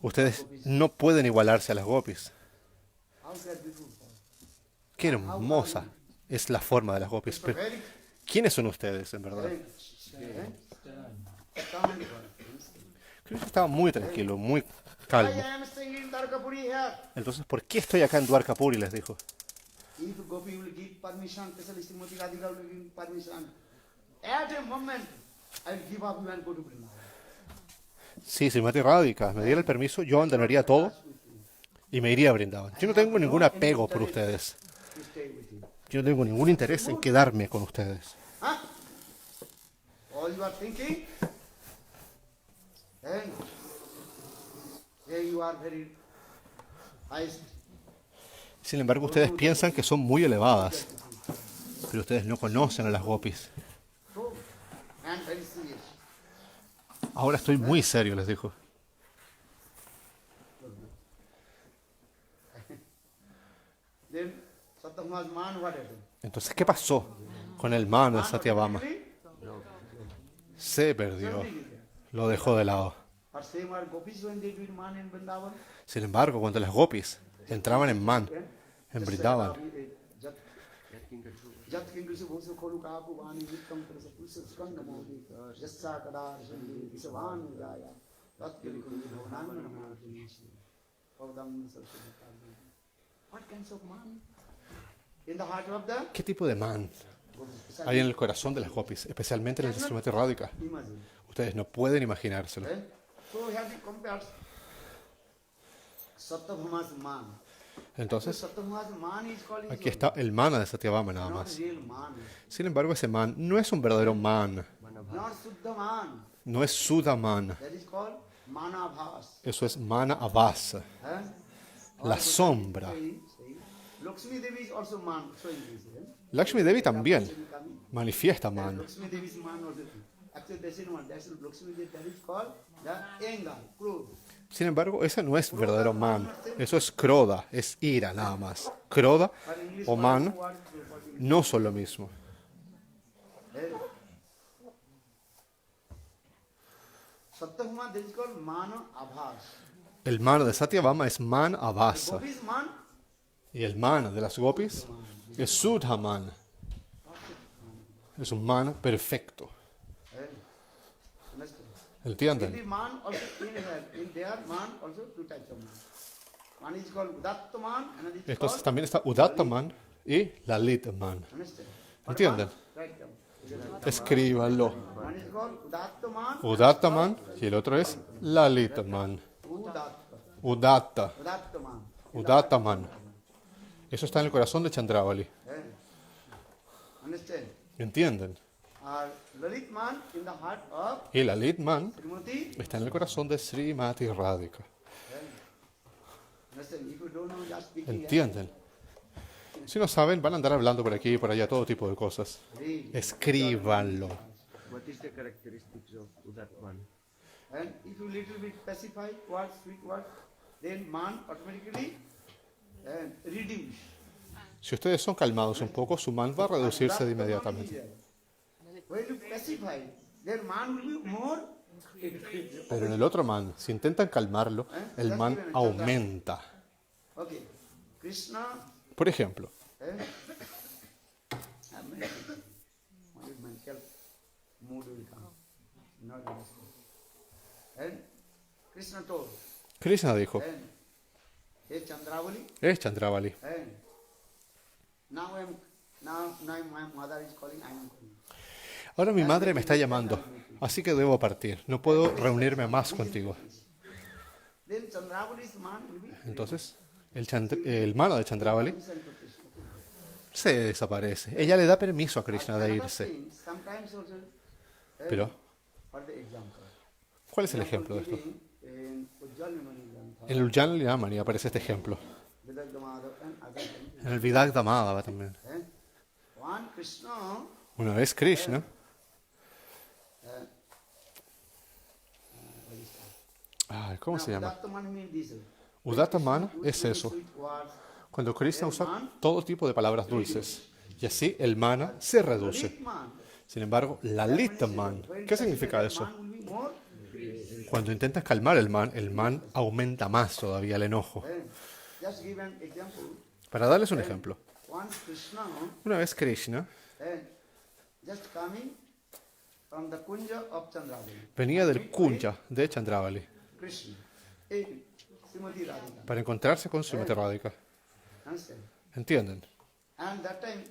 Ustedes no pueden igualarse a las gopis. How they are beautiful. Qué hermosa es la forma de las gopis. So Pero, very, ¿quiénes son ustedes, en verdad? very calm. Krishna estaba muy tranquilo, muy I calmo. am staying in Dwarkapuri here. Entonces, ¿por qué estoy acá en Dwarkapuri? Les dijo. If Gopi will give permission, especially Srimati Radhika will give permission, at a moment I will give up you and go to Vrindavan. Sí, si Mati Radhika me diera el permiso, yo abandonaría todo y me iría a Brindavan. Yo no tengo ningún apego por ustedes. To stay with you. Yo no tengo ningún interés en quedarme con ustedes. Huh? All you are thinking, and here you are very highest. Sin embargo, ustedes piensan que son muy elevadas, pero ustedes no conocen a las gopis. So, and very serious. Ahora estoy muy serio, les dijo. Then Satyabhama's man, what happened? Entonces, ¿qué pasó con el man de Satyabhama? Really? Se perdió, lo dejó de lado. Or same are gopis when they do man in Vrindavan? Sin embargo, cuando las gopis entraban en man, en Brindavan, Jat Kingrisi Bhusu Kholu Kapu Vani Vikam Prasa Pusa Skanda Modi Jassa Kadar Shandi Visavan Jaya Tat Kilikuni Bhavananga Namati Pavdam Saraswati. What kinds of man? In the heart of the ¿qué tipo de man hay en el corazón de las gopis, especialmente en el Srimati Radhika? imagine. Ustedes no pueden imaginárselo. Right? So we have to compare Satyabhama's man. Entonces, Satyabhama's man is called aquí está el mana de Satyabhama nada not más. real man. Sin embargo, ese man no es un verdadero man, Not Suddha man. no es Sudha man, That is called Manabhas. eso es mana avasa, la sombra. Lakshmi Devi is also man. Showing this. Lakshmi Devi también manifiesta man. Lakshmi Devi is man also. Actually, that's in one. That's Lakshmi Devi. That is called the anger, crude. Sin embargo, ese no es verdadero man, eso es kroda, es ira nada más. Kroda But English o word man word- no son lo mismo. Satyabhama, this is called Mana Abhas. El mana de Satyabhama es man The abhasa. Gopis Man, Y el mana de las gopis es Sudhaman. Es un man perfecto. eh, understand? In ¿Entienden? the man also in their man also two types of man. One is called Udatta Man, another is Entonces called también está Udattaman y Lalitman. understand? ¿Entienden? Right down. Escríbanlo. One is called Udatta Man, Udattaman y el otro es Lalitman. Udatta. Udatta. Udatta Man. Udattaman. Eso está en el corazón de Chandravali. Eh, understand? ¿Entienden? Lalit Man in the heart of Y Lalitman Srimati. está en el corazón de Srimati Radhika. Understand? If you don't know, just speaking. ¿Entienden? Si no saben, van a andar hablando por aquí y por allá todo tipo de cosas. Read. Escríbanlo. What is the characteristics of Udatman? And if you little bit pacify words, sweet words, then man automatically reduce. Si ustedes son calmados un poco, su man va a reducirse de inmediatamente. When you pacify, then man will be more. Pero en el otro man, si intentan calmarlo, el man aumenta. Okay. Krishna, Por ejemplo, mental mood will come. Not understand. And Krishna told, Krishna dijo, hey Chandravali, es Chandravali. and now my mother is calling, I am calling. Ahora mi madre me está llamando, así que debo partir. No puedo reunirme más contigo. Then Chandravali's man will be Entonces, el mana de Chandravali sent to Krishna. se desaparece. Ella le da permiso a Krishna de Another irse. thing, sometimes also, Pero, for the example, ¿cuál es el ejemplo de esto? in Ujjal Vimani Grantha, En el Ujjana Lilamani aparece este ejemplo. Vidagdha Madhav and other things, En el Vidagdha Madhava también. one Krishna, Una vez Krishna, what is that? ay, ¿cómo se llama? Udattaman means this. Udattaman es eso. Sweet words. Cuando Krishna usa todo tipo de palabras dulces. Y así el mana se reduce. Litman. Sin embargo, Lalitman, ¿qué significa eso? Man will be more. Cuando intentas calmar el man aumenta más todavía el enojo. Just give an example. Para darles un ejemplo, One Krishna, una vez Krishna just coming from the Kunja of Chandravali. venía del Kunja de Chandravali Krishna, Srimati Radhika. para encontrarse con Srimati Radhika. Understand? ¿Entienden? And that time,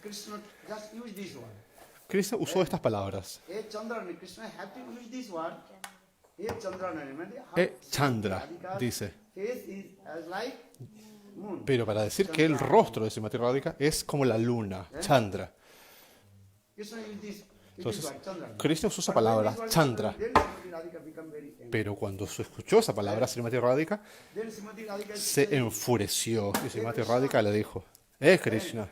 Krishna just used this word. Krishna usó estas palabras. Hey Chandrani, Krishna have to use this word. Hey Chandrani, how Chandra, Radhika's dice. face is as like moon. Pero para decir que el rostro de Srimati Radhika es como la luna, Chandra. Krishna used this Entonces, word, Chandrani. Krishna usó esa But when palabra, this word Chandra. comes, then Srimati Radhika become very angry. Pero cuando se escuchó esa palabra, Srimati Radhika Then Srimati Radhika is se saying, enfureció. Y Srimati Radhika le dijo, Krishna,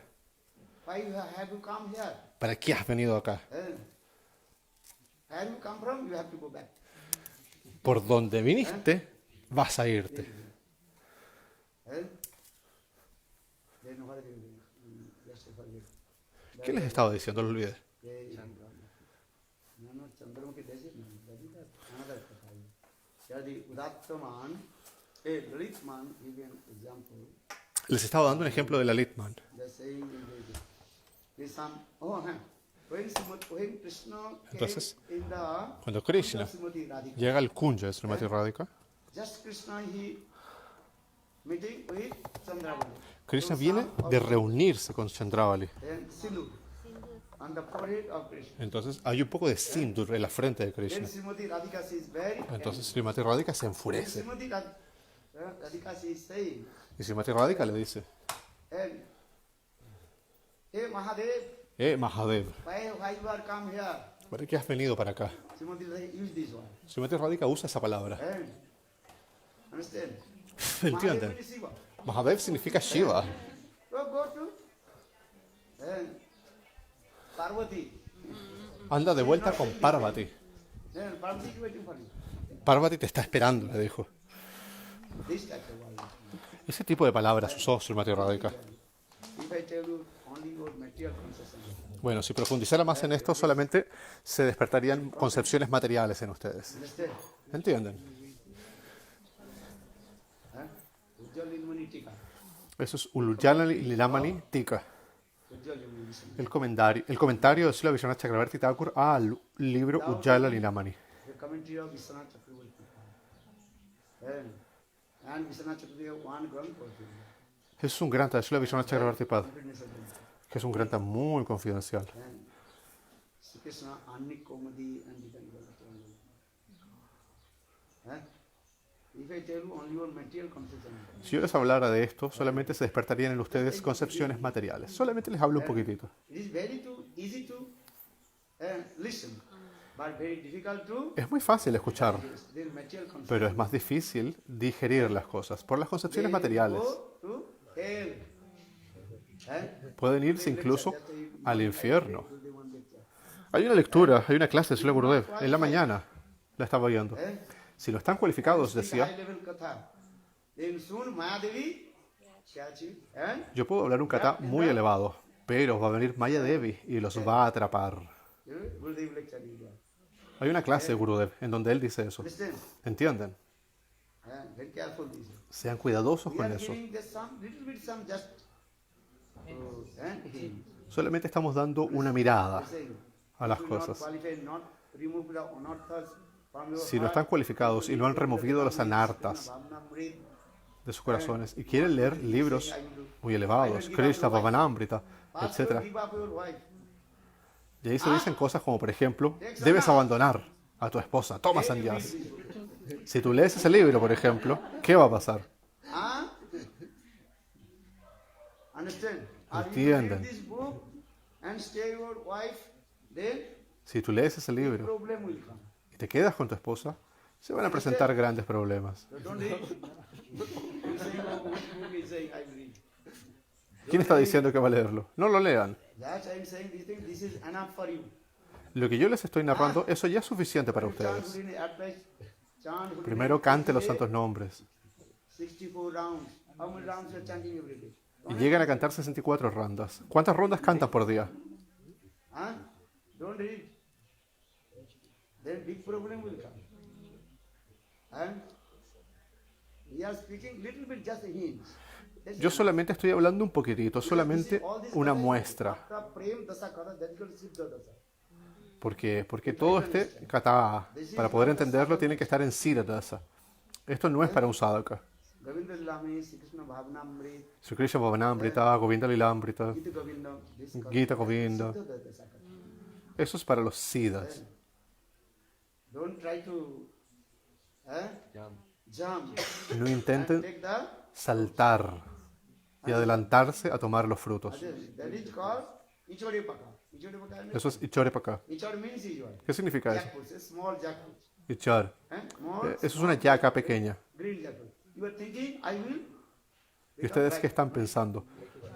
why have you come here? ¿para qué has venido acá? Where you come from, you have to go back. Por donde viniste, vas a irte. Then what are you doing? Just forget. ¿Qué les estaba diciendo? Lo olvidé. No, Chandramukhi does it. That is another কথা. Here the Udattaman, Lalitman, give an example. Les estaba dando un ejemplo de la Litman. They're saying in the some, when Krishna Entonces, came in the cuando Krishna Srimati Radhika, llega al Kunja de Srimati Radhika, just Krishna he meeting with Chandravali. Krishna viene de reunirse con Chandravali. Then Sindur on the forehead of Krishna. Entonces hay un poco de sindur en la frente de Then Krishna. Srimati Radhika is very Entonces Srimati Radhika se enfurece. Srimati Radhika is saying, Y Srimati Radhika le dice, hey Mahadev, Mahadev, why you are come here? ¿para qué has venido para acá? Srimati Radhika use this one. Srimati Radhika usa esa palabra. Understand? ¿Entienden? Mahadev is Shiva. Mahadev significa Shiva. Go to Parvati. Anda de vuelta con Parvati. Then Parvati is waiting for you. Parvati te está esperando, le dijo. This type of word. Ese tipo de palabras usó Srimati Radhika. He if I tell you only your material consciousness. Bueno, si profundizara más en esto, solamente se despertarían concepciones materiales en ustedes. Understand? ¿Entienden? Ujjwal Nilmani Tika. Eso es Ujjwala Nilamani Tika. Ujjwal Nilmani Tika. El comentario de Srila Vishwanath Chakravarti Thakur al libro Ujjwala Nilamani. The commentary of Vishwanath Chakravarti. And Vishwanath Chakravarti have one Granth for you. Es un granta de Srila Vishwanath Chakravarti Pad, Completeness of them. que es un granta muy confidencial. And Sri Krishna Annik Komadi and Jitan If I tell you only your material consciousness. Si yo les hablara de esto, solamente se despertarían en ustedes concepciones materiales. Solamente les hablo un poquitito. It is very easy to listen, but very difficult to Es muy fácil escuchar, their material consciousness. pero es más difícil digerir las cosas por las concepciones materiales. Go to hell. Pueden irse incluso al infierno. Hay una lectura, hay una clase de Srila Gurudev en la mañana, la estaba viendo. Si no están cualificados, decía, yo puedo hablar un kata muy elevado, pero va a venir Maya Devi y los va a atrapar. Hay una clase de Gurudev en donde él dice eso. ¿Entienden? Sean cuidadosos con eso. Solamente estamos dando una mirada a las cosas. Si no están cualificados y no han removido las anartas de sus corazones y quieren leer libros muy elevados, Krishna, Bhavanamrita, etc. Y ahí se dicen cosas como, por ejemplo, debes abandonar a tu esposa, toma sannyas. Si tú lees ese libro, por ejemplo, ¿qué va a pasar? ¿Entienden? Si tú lees ese libro y te quedas con tu esposa, se van a presentar grandes problemas. ¿Quién está diciendo que va a leerlo? No lo lean. Lo que yo les estoy narrando, eso ya es suficiente para ustedes. Primero cante los santos nombres. Y llegan a cantar 64 rondas. ¿Cuántas rondas cantan por día? Yo solamente estoy hablando un poquitito, solamente una muestra. Porque todo este kata, para poder entenderlo, tiene que estar en Siddhadasa. Esto no es para un sadhaka. Sri Krishna Bhavanamrita, Govinda Lilamrita, Gita Govinda. Eso es para los siddhas. No intenten saltar y adelantarse a tomar los frutos. Eso es Ichorepaka. ¿Qué significa eso? Ichar. Eso es una yaca pequeña. ¿Y ustedes qué están pensando?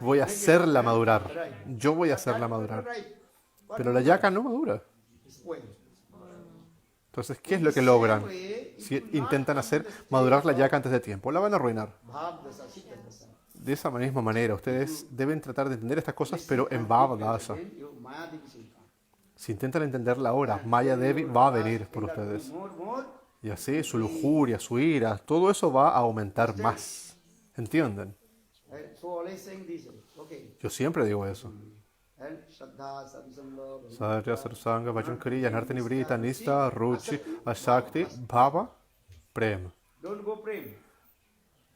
Voy a hacerla madurar. Yo voy a hacerla madurar. Pero la yaca no madura. Entonces, ¿qué es lo que logran? Si intentan hacer madurar la yaca antes de tiempo, la van a arruinar. De esa misma manera, ustedes deben tratar de entender estas cosas, pero en Bhavadasa. Si intentan entenderla ahora, Maya Devi va a venir por ustedes. Y así su lujuria, su ira, todo eso va a aumentar más. ¿Entienden? Yo siempre digo eso. Sarya, Sarsanga, Vajankari, Yanartha Nivrita, Nista, Ruchi, Ashakti, Bhava, Prema.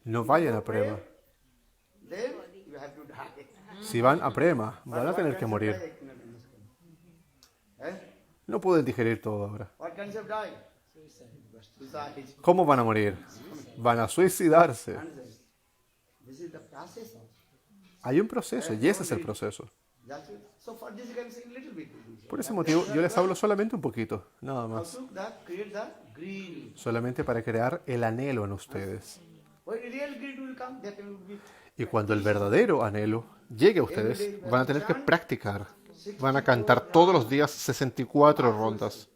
No vayan a Prema. Si van a Prema, van a tener que morir. No pueden digerir todo ahora. ¿Cómo van a morir? Van a suicidarse. Hay un proceso y ese es el proceso. Por ese motivo yo les hablo solamente un poquito, nada más. Solamente para crear el anhelo en ustedes. Y cuando el verdadero anhelo llegue a ustedes, van a tener que practicar. Van a cantar todos los días 64 rondas.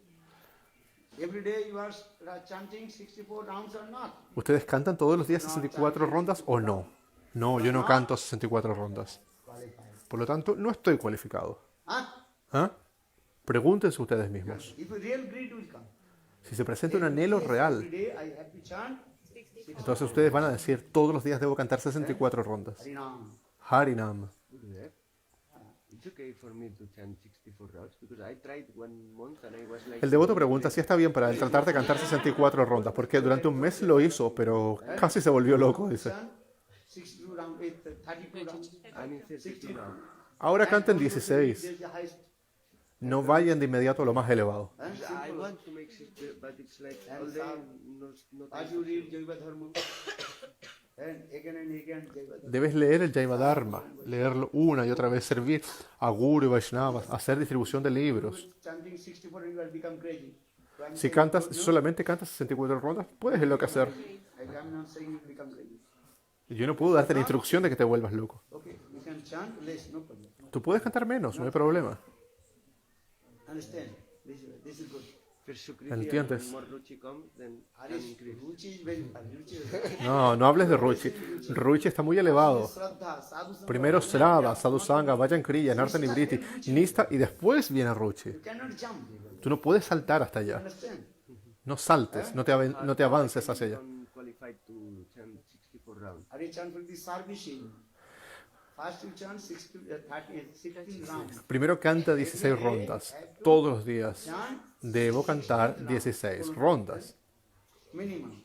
¿Ustedes cantan todos los días 64 rondas o no? No, yo no canto 64 rondas. Por lo tanto, no estoy cualificado. Huh? ¿Ah? Pregúntense ustedes mismos. If a real greed will come. Si se presenta un anhelo real, Every day I have to chant entonces ustedes van a decir, todos los días debo cantar 64 rondas. Harinam. Harinam. It's okay for me to chant 64 rounds because I tried 1 month and I was like. El devoto pregunta si está bien para él tratar de cantar 64 rondas, porque durante un mes lo hizo, pero casi se volvió loco, dice. Chant 62 rounds, 32 rounds. I'm in 32 now. Ahora canten 16. There's the highest. No vayan de inmediato a lo más elevado. And I simple. want to make 60, but it's like And all day. some- No As you read Jaiva Dharma, and again Jaiva Dharma. Debes leer el Jaiva Dharma, leerlo una y otra vez, servir a Guru y Vaishnavas, hacer distribución de libros. Chanting 64 you will become crazy. So I'm Si saying, cantas, no, si solamente cantas 64 rondas, puedes enloquecer. I'm not saying you become crazy. Yo no puedo darte la instrucción de que te vuelvas loco. Okay, you can chant less, no problem. Tú puedes cantar menos, no hay problema. Understand? This is good. First Sukriti ¿Entiendes? and more Ruchi comes, then can Harish, increase. Ruchi is very Ruchi is No, no hables de Ruchi. Ruchi está muy elevado. Shraddha, sadhu sangha. Primero Srava, Sadhusanga, Vayan Kriya, Nartan Nivriti, Nista y después viene Ruchi. You cannot jump. You Tú no puedes saltar hasta allá. understand? No saltes, no te avances hacia allá. I'm qualified to chant 64 rounds. Hare chant will be servicing. First you chant 16 rounds. Primero canta 16 rondas. Todos los días Chant debo cantar 16 rondas. minimum.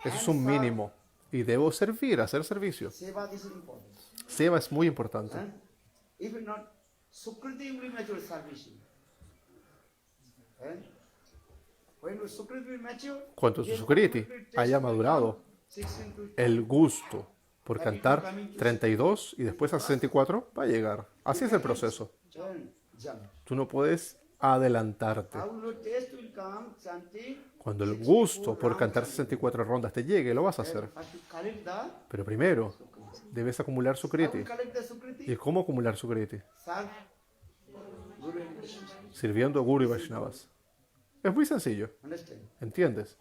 Eso es un mínimo. Y debo servir, hacer servicio. Seva, this is important. Seva es muy importante. If not, Sukriti will be mature servicing. When Sukriti will mature, Cuando su Sukriti haya madurado 16 to el gusto por cantar 32 y después a 64 va a llegar. Así es el proceso. jump. Tú no puedes adelantarte. How no taste will come chanting. Cuando el gusto por cantar 64 rondas te llegue, lo vas a hacer. First you collect the Pero primero, debes acumular Sukriti. collect the Sukriti. ¿Y cómo acumular Sukriti? Serve Guru and Krishna. Sirviendo a Guru y Vaishnavas. Es muy sencillo. Understand? ¿Entiendes?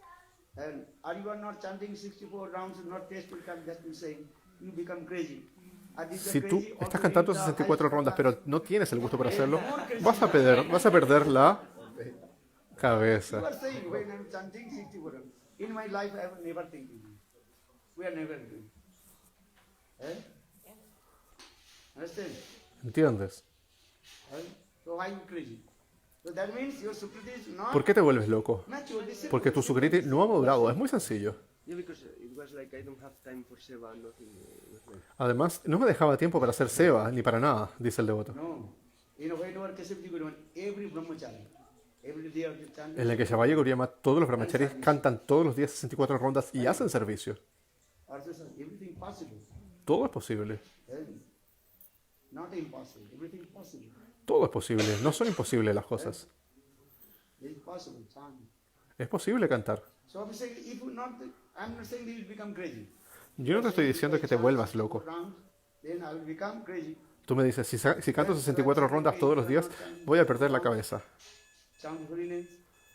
And are you are not chanting 64 rounds, not taste will come, just will say, you become crazy. And if Si you're tú crazy, estás also cantando read the 64 highest rondas, Prabhupada. pero no tienes el gusto para hacerlo, vas a perder la You cabeza. are saying, when I'm chanting 64 rounds, in my life I have never thinking. We are never doing. Understand? ¿Entiendes? So why you crazy? So that means your Sukriti is not ¿Por qué te vuelves loco? mature. This is Porque tu Sukriti no ha madurado. Es muy sencillo. Yeah, because it was like I don't have time for seva, nothing. It was like, Además, no me dejaba tiempo para hacer seva, ni para nada, dice el devoto. no. You know, whenever Keshavji Guru, every brahmachari, every day of the chanting, En el que Shavaya Guriyama, todos los brahmacharis cantan todos los días 64 rondas y hacen servicio. also says everything possible. Todo es posible. Not impossible, everything possible. Todo es posible. No son imposibles las cosas. It is possible, chant. Es posible cantar. So I'm saying, if you not, I'm not saying you will become crazy. Yo no te estoy diciendo que te vuelvas loco. Round, then I will become crazy. Tú me dices, si canto 64 rondas todos los días, voy a perder la cabeza. Chant holy names.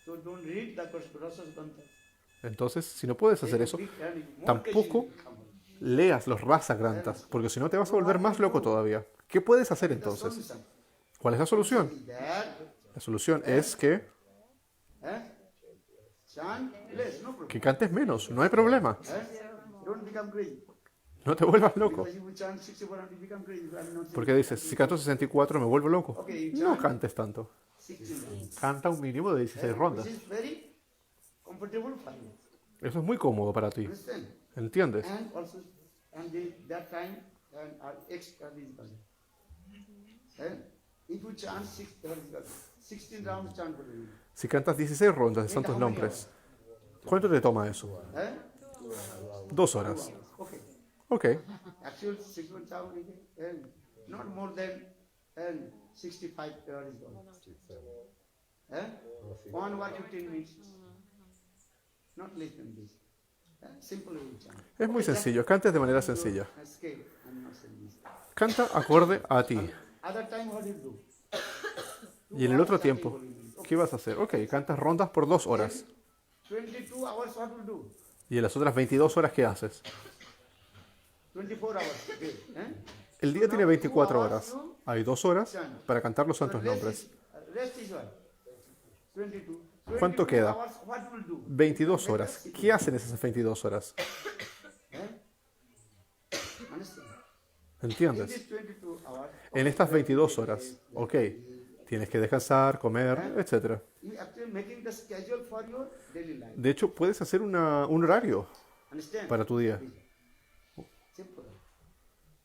So don't read the Rasas Gantha. Entonces, si no puedes hacer eso, tampoco leas los Rasa Granthas, porque si no te vas a volver más loco todavía. ¿Qué puedes hacer entonces? ¿Cuál es la solución? La solución es que Chant less, no problem. cantes menos, no hay problema. Don't become crazy. No te vuelvas loco. Because if you chant 64 and you become crazy, I'm not saying Porque dices, si canto 64 me vuelvo loco. Okay, No chant cantes tanto. 16 rounds. Canta un mínimo de 16 rondas. This is very comfortable for you. Eso es muy cómodo para ti. Understand? ¿Entiendes? And also, that time, and extra is valid. And if you chant 16 rounds, chant for you. Si cantas 16 rondas de santos nombres, ¿cuánto te toma eso? 2 horas. Okay. Ok. Actual 61,000, and not more than 65 is gone. 1 hour 15 minutes. Not less than this. Simple you chant. Es muy sencillo. Cantes de manera sencilla. Scale, I'm not saying this. Canta acorde a ti. Other time, what do you do? Y en el otro tiempo, ¿qué vas a hacer? Ok, cantas rondas por 2 horas. 22 hours, what will do? Y en las otras 22 horas, ¿qué haces? 24 hours a day. El día tiene 24 horas. You Hay 2 horas para cantar los So santos rest nombres. rest is what? 22. ¿Cuánto 22 queda? hours, what will do? 22 horas. ¿Qué hacen esas 22 horas? Eh? Understand? In ¿Entiendes? these 22 hours, En estas 22 horas, ok, tienes que descansar, comer, etc. you actually making the schedule for your daily life. De hecho, puedes hacer un horario Understand? para tu día. Simple.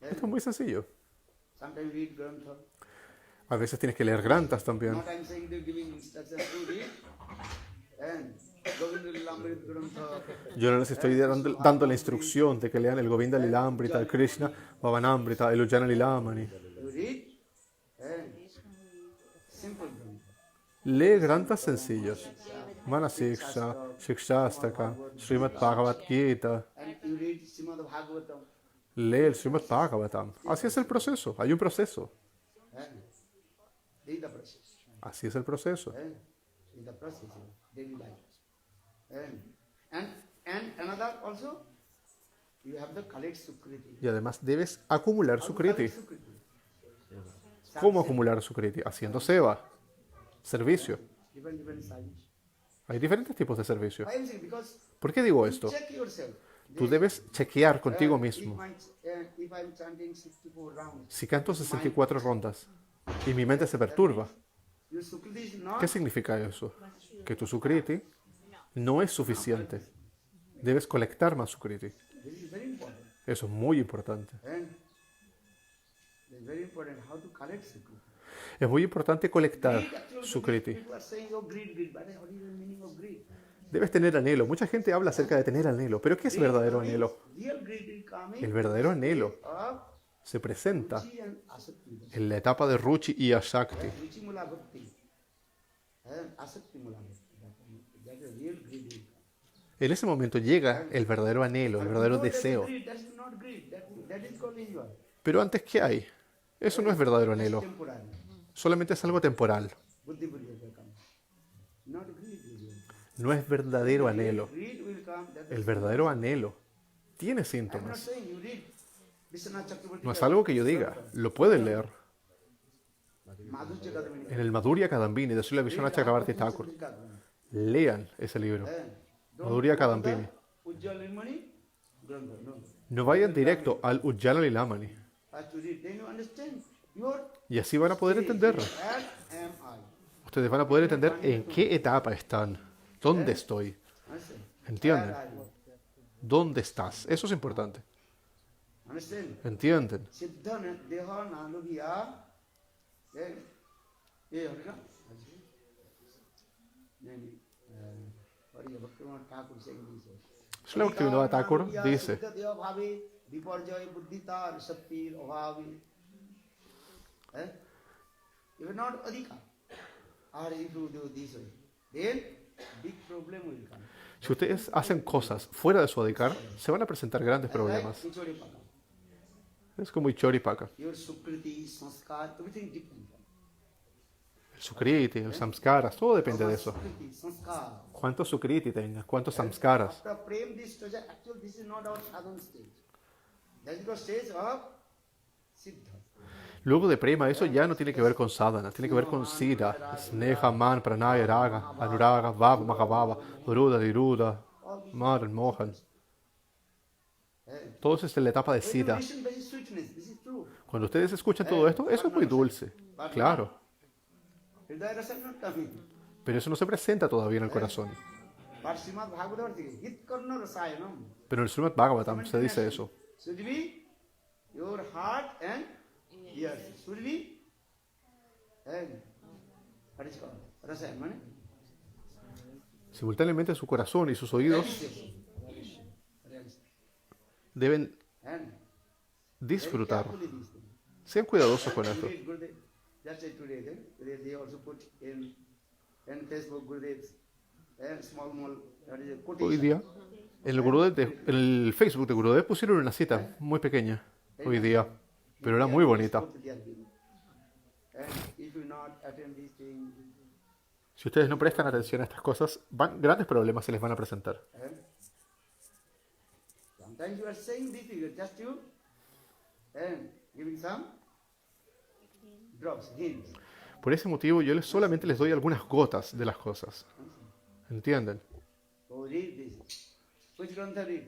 Esto es muy sencillo. Sometimes read Grantha. A veces tienes que leer grantas también. Not I'm saying they're giving instructions to read. And Govinda Lilamrit Grantha. Yo no les estoy dando la instrucción de que lean el Govinda Lilamrita, el Krishna Bhavanamrita, el Ujjana Lilamani. You read and simple Grantha. Lee grantas sencillos. Manasiksha, Shikshastaka, Srimad Bhagavad Gita. And you read Srimad Bhagavatam. Lee el Srimad Bhagavatam. Así es el proceso. Hay un proceso. And this is the process. Así es el proceso. And in the process of daily life. And another also, you have the collect Sukriti. Y además debes acumular How to Sukriti. collect Sukriti? ¿Cómo acumular Sukriti? Haciendo seva. Servicio. Different size. Hay diferentes tipos de servicio. Why I'm saying? Because ¿Por qué digo you esto? check yourself. Tú debes chequear contigo If mismo. if I'm chanting 64 rounds, Si canto 64 rondas y mi mente se perturba, your Sukriti is not. ¿qué significa eso? Que tu Sukriti no es suficiente. Debes colectar más Sukriti. This is very important. Eso es muy importante. And it's very important how to collect Sukriti. Es muy importante colectar Greed, actually, Sukriti. people are saying, oh, greed, greed. But what is the meaning of greed? Debes tener anhelo. Mucha gente habla acerca de tener anhelo. ¿Pero qué es verdadero anhelo? Real greed is coming El verdadero anhelo of se presenta Ruchi and Asakti. en la etapa de Ruchi y Ashakti. Ruchi Mula Bhakti and Asakti Mula Bhakti. That is real greed will come. En ese momento llega el verdadero anhelo, el verdadero Before that is deseo. greed, that's not greed. That is called enjoy. Pero antes, ¿qué hay? Eso no es verdadero That's anhelo. temporary. Solamente es algo temporal. Buddhi buddhi will come. Not greed will come. No es verdadero anhelo. Greed will come. That El is verdadero anhelo tiene I'm not síntomas. saying you read. Vishwanath Chakravarti. No es algo que yo diga. Lo pueden leer. Madhurya Kadamini. En el Madhurya Kadambini de Srila Vishwanath Chakravarti Thakur. Lean ese libro. Madhurya Kadambini. Ujjal Nirmani. Grantha. No. No vayan directo al Ujjala Lilamani. Has to read. Then you understand. Your Y así van a poder entenderlo. where am I? Ustedes van a poder entender en qué etapa están. ¿Dónde estoy? Understand? ¿Entienden? Where are you? ¿Dónde estás? Eso es importante. Understand? ¿Entienden? Siddhana deha nalogiya. Then, Harika. Then, what is Bhaktivinoda Thakur saying this? Srila Bhaktivinoda Thakur dice, Siddha deha bhave viparjaya buddhita risaptir abhavi. If not adhika, or if you do this way, then big problem will come. si ustedes hacen cosas fuera de su adhikar, se van a presentar grandes problemas. Like Kichoripaka. Es como Ichoripaka. Your Sukriti, Sanskar, everything depends. El Sukriti, el Samskaras, todo depende de eso. Sukriti, Sanskar. ¿Cuántos Sukriti tengas? ¿Cuántos Samskaras? After prem this stage, actually this is not our sadhana stage. That is the stage of Siddha. Luego de prema, eso ya no tiene que ver con sadhana, tiene que ver con siddha, sneha, man, pranaya, raga, anuraga, vava, mahavava, ruda, diruda, maran, mohan. Todo eso es en la etapa de When you siddha. listen, there is sweetness. This is true. Cuando ustedes escuchan todo esto, eso es muy dulce, claro, Hridaya rasa not coming. pero eso no se presenta todavía en el corazón. But Srimad Bhagavatam says, Hit karna rasayanam. Pero en el Srimad Bhagavatam se dice eso. Should be your heart and ears. Should be and what is called? Rasayan, money. Simultáneamente su corazón y sus oídos deben And disfrutar. carefully these things. Sean cuidadosos con esto. Today, Gurudev, just say today, they also put in Facebook Gurudev's small, that is a Hoy quotation. día, en el, en el Facebook de Gurudev pusieron una cita muy pequeña, hoy día, pero era muy bonita. And if you not attend these things, Si ustedes no prestan atención a estas cosas, grandes problemas se les van a presentar. sometimes you are saying this figure, just you and giving some drops, hints. Por ese motivo yo solamente les doy algunas gotas de las cosas. ¿Entienden? So read this. Which Grantha read?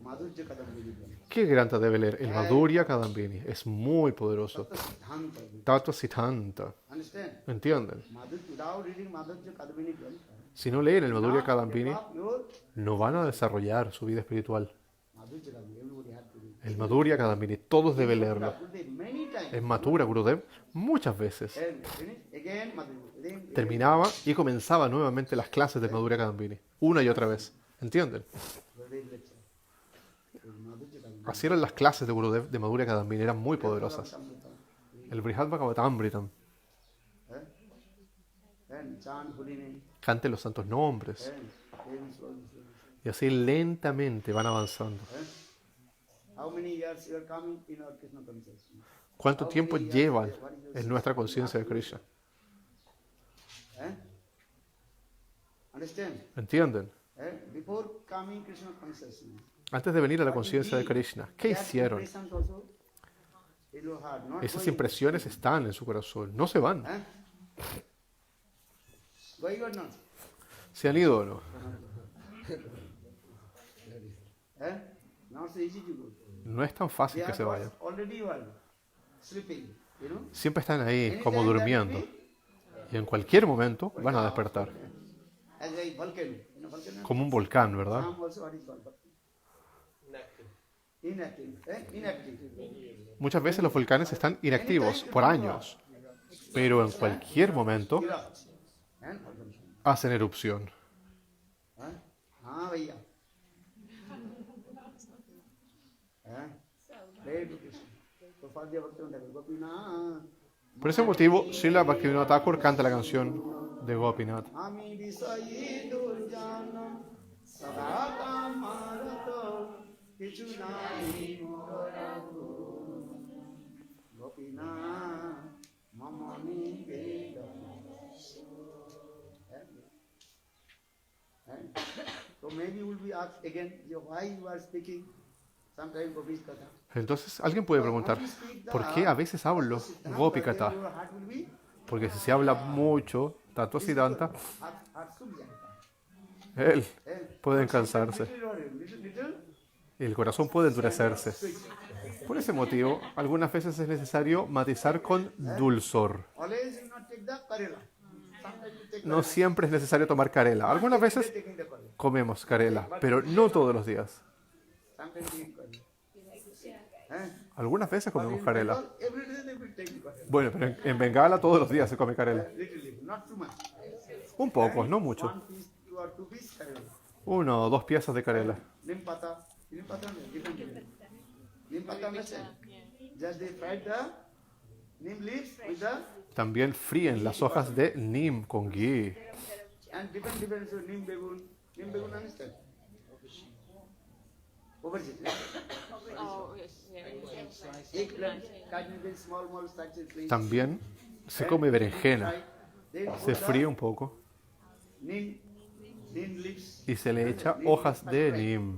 Madhurya Kadambini Grantha. ¿Qué Granta debe leer? El Madhurya Kadambini. Es muy poderoso. Siddhanta. Tattva Siddhanta. Understand? ¿Entienden? Without reading Madhurya Kadambini Grantha, Si no leen el Madhurya cannot Kadambini, develop your no van a desarrollar su vida espiritual. Madhurya Kadambini. Everybody has to read. El Madhurya Kadambini, todos deben leerlo. Many times. En Mathura Gurudev, muchas veces. And finish again Madhurya. Then Terminaba y comenzaba nuevamente las clases del Madhurya Kadambini. Una y otra vez. ¿Entienden? read lecture. Madhurya Kadambini. Así eran las clases de Gurudev de Madhurya Kadambini. Eran muy poderosas. El Brihad Bhagavatamritam. And chant holy name. Cante los santos nombres. And slowly. Y así lentamente van avanzando. How many years you are coming in our Krishna consciousness? ¿Cuánto tiempo llevan en nuestra conciencia de Krishna? Understand? ¿Entienden? Before coming Krishna consciousness, Antes de venir a la conciencia de Krishna, ¿qué that hicieron? impressions also in your heart, not Esas going. impresiones están en su corazón. No se van. Going or not? ¿Se han ido o no? Not so easy to go. No es tan fácil They que are se vayan. already you are sleeping, you know? Siempre están ahí, como Anytime that durmiendo. will Y en cualquier momento van a despertar. be as a volcano. You know, volcano? Como un volcán, ¿verdad? Also what is called inactive. Inactive. Muchas veces los volcanes están inactivos por años. Pero en cualquier momento Erupt. And volcano. hacen erupción. Bhaiya. Very good Krishna. So for the Bhaktivinoda Thakur, Gopinath. Por ese motivo, Srila Bhaktivinoda Thakur canta la canción de Gopinath. Ami disayi durjana sada kamarato kichu nai morago Gopinath mamani veda. So maybe you will be asked again, why you are speaking sometimes Gopi's Katha? Entonces, alguien puede preguntar, ¿por qué a veces hablo Gopi Katha? Your heart will be Porque si se habla mucho Tattva Siddhanta, heart subject. él puede cansarse Little, y el corazón puede endurecerse. Por ese motivo, algunas veces es necesario matizar con dulzor. always you not take the Karela. Sometimes you take No siempre es necesario tomar carela. Algunas veces taking the Karela. comemos carela, pero no todos los días. Sometimes you eat Karela. Algunas veces comemos carela. Every day they will take the Karela. Bueno, pero en Bengala todos los días se come carela. Little, not too much. Un poco, no mucho. One piece, two or two piece Karela. Uno o dos piezas de carela. Nim pata, different. Nim pata, understand? Just they fried the neem leaves with the También fríen las hojas de neem con ghee. and different. So neem begun, understand? Aubergine. Oh, yes, yeah. Eggplant, cut into small slices, please. También se come berenjena. Then Se fríe un poco neem leaves. y se le echa hojas de neem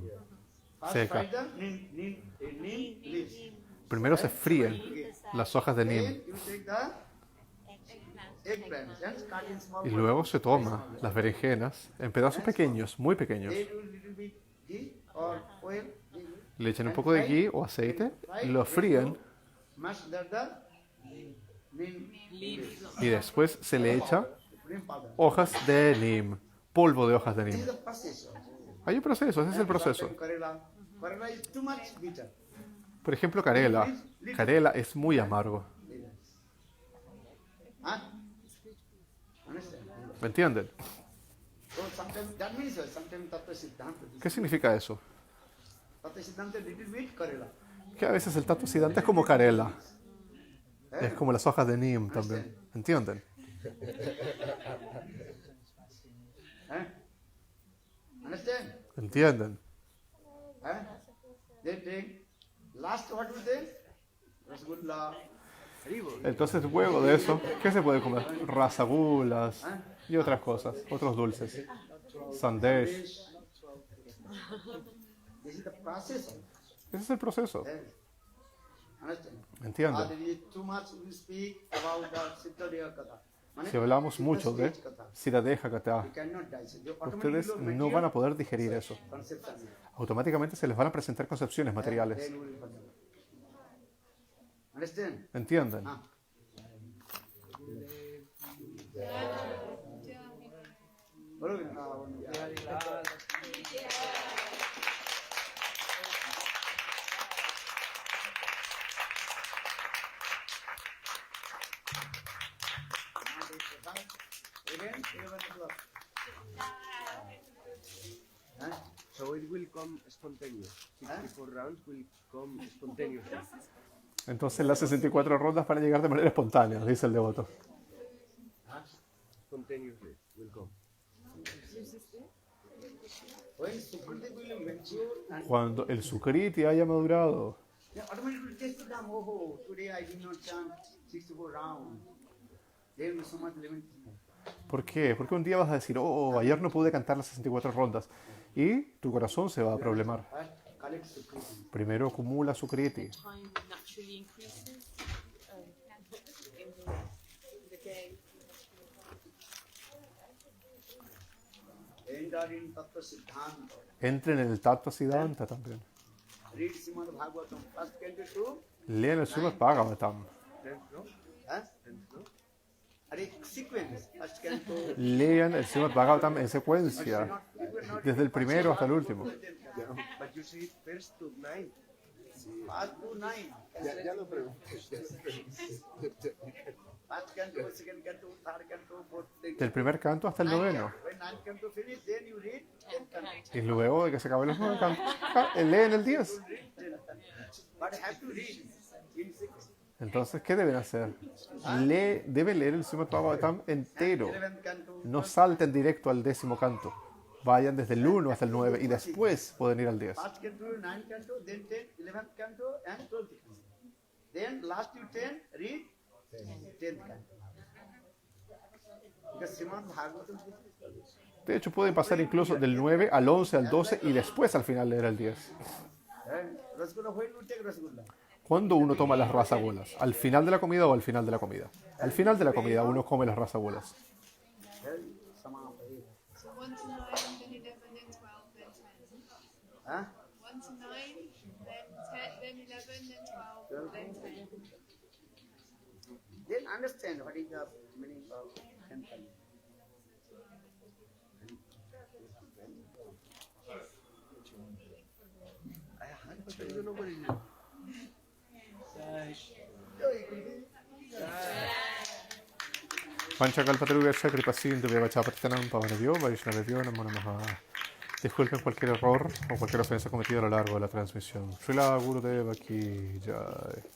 First seca. fry the neem leaves. Primero se fríen las hojas de neem Then you take the eggplant and cut in small. y luego se toma las berenjenas en pedazos pequeños, muy pequeños. Then you little bit ghee or oil. Le echan un poco de ghee o aceite, lo fríen Mash the neem leaves. y después se le echa Neem powder. hojas de neem, polvo de hojas de This is neem. the process. Hay un proceso, ese es el proceso. Sometimes Karela is too much bitter. Por ejemplo, carela. Carela es muy amargo. Huh? Understand? ¿Me entienden? So sometimes that means sometimes Tattva Siddhanta. ¿Qué significa eso? Tattva Siddhanta little bit Karela. Que a veces el Tattva Siddhanta es como carela. Es como las hojas de neem también. ¿Entienden? Understand? ¿Entienden? Then take last what was there? Rasgulla. Entonces luego de eso, ¿qué se puede comer? Rasagulas y otras cosas, otros dulces. Sandesh. This is the process. Ese es el proceso. Understand? ¿Entienden? there is too much we speak about the Siddhadeha Katha. Mane, Si hablamos mucho de stage katha. Siddhadeha Katha, You cannot digest. You ustedes automatically no van a poder digerir eso. conception. Automáticamente se les van a presentar concepciones materiales. Then you will follow. Understand? ¿Entienden? Ah. Bolo na, Again, 11 o'clock. Huh? So it will come spontaneous. 64 rounds will come spontaneously. Entonces las 64 rondas van a llegar de manera espontánea, dice el devoto. Spontaneously will come. When Sukriti will mature and Cuando el Sukriti haya madurado, automatically test to come, oh, today I did not chant 64 rounds. There will be so much limit. ¿por qué? Porque un día vas a decir, oh, ayer no pude cantar las 64 rondas. Y tu corazón se va a problemar. Collect Sukriti. Primero acumula Sukriti. Time naturally increases in the day. Enter in Tattva Siddhanta. Entren en el Tattva Siddhanta también. Read Srimad Bhagavatam, first canto 2. Lean el Srimad Bhagavatam. Tenth, no? Huh? Tenth, no? Are sequence, first canto. Lean el Srimad Bhagavatam en secuencia, desde el primero hasta el último. But you say first to ninth. First to 9. Ya lo pregunté. First canto, second canto, third canto, fourth canto. Del primer canto hasta el noveno. When 9 canto finish, then you read 10 canto. Y luego de que se acaben los 9 cantos, leen el 10. But have to read in sequence. Entonces, ¿qué deben hacer? Deben leer el Srimad Bhagavatam entero. 11th canto. No salten directo al 10º canto. Vayan desde el 1 hasta el 9 y después pueden ir al 10. First canto, 9 canto, then 10, 11th canto, and 12th canto. Then last you 10, read 10th canto. Because Srimad Bhagavatam is De hecho, pueden pasar incluso del 9 al 11 al 12 y después al final leer el 10. Rasgulla, when you take Rasgulla? ¿Cuándo uno toma las rasagolas? ¿Al final de la comida o al final de la comida? Al final de la comida uno come las rasagolas. So 1 to 9, then 11, then 12, then 10. Huh? 1 to 9, then 10, then 11, then 12, then 10. Then understand what is the meaning of 10th canto. I don't know what it is. Panchakalpatarugasa Kripasindu Vyavachapratanam Pavanavyo Vaishnavavyo Namo Namaha. Disculpen cualquier error o cualquier ofensa cometida a lo largo de la transmisión. Srila Gurudeva Ki Jai.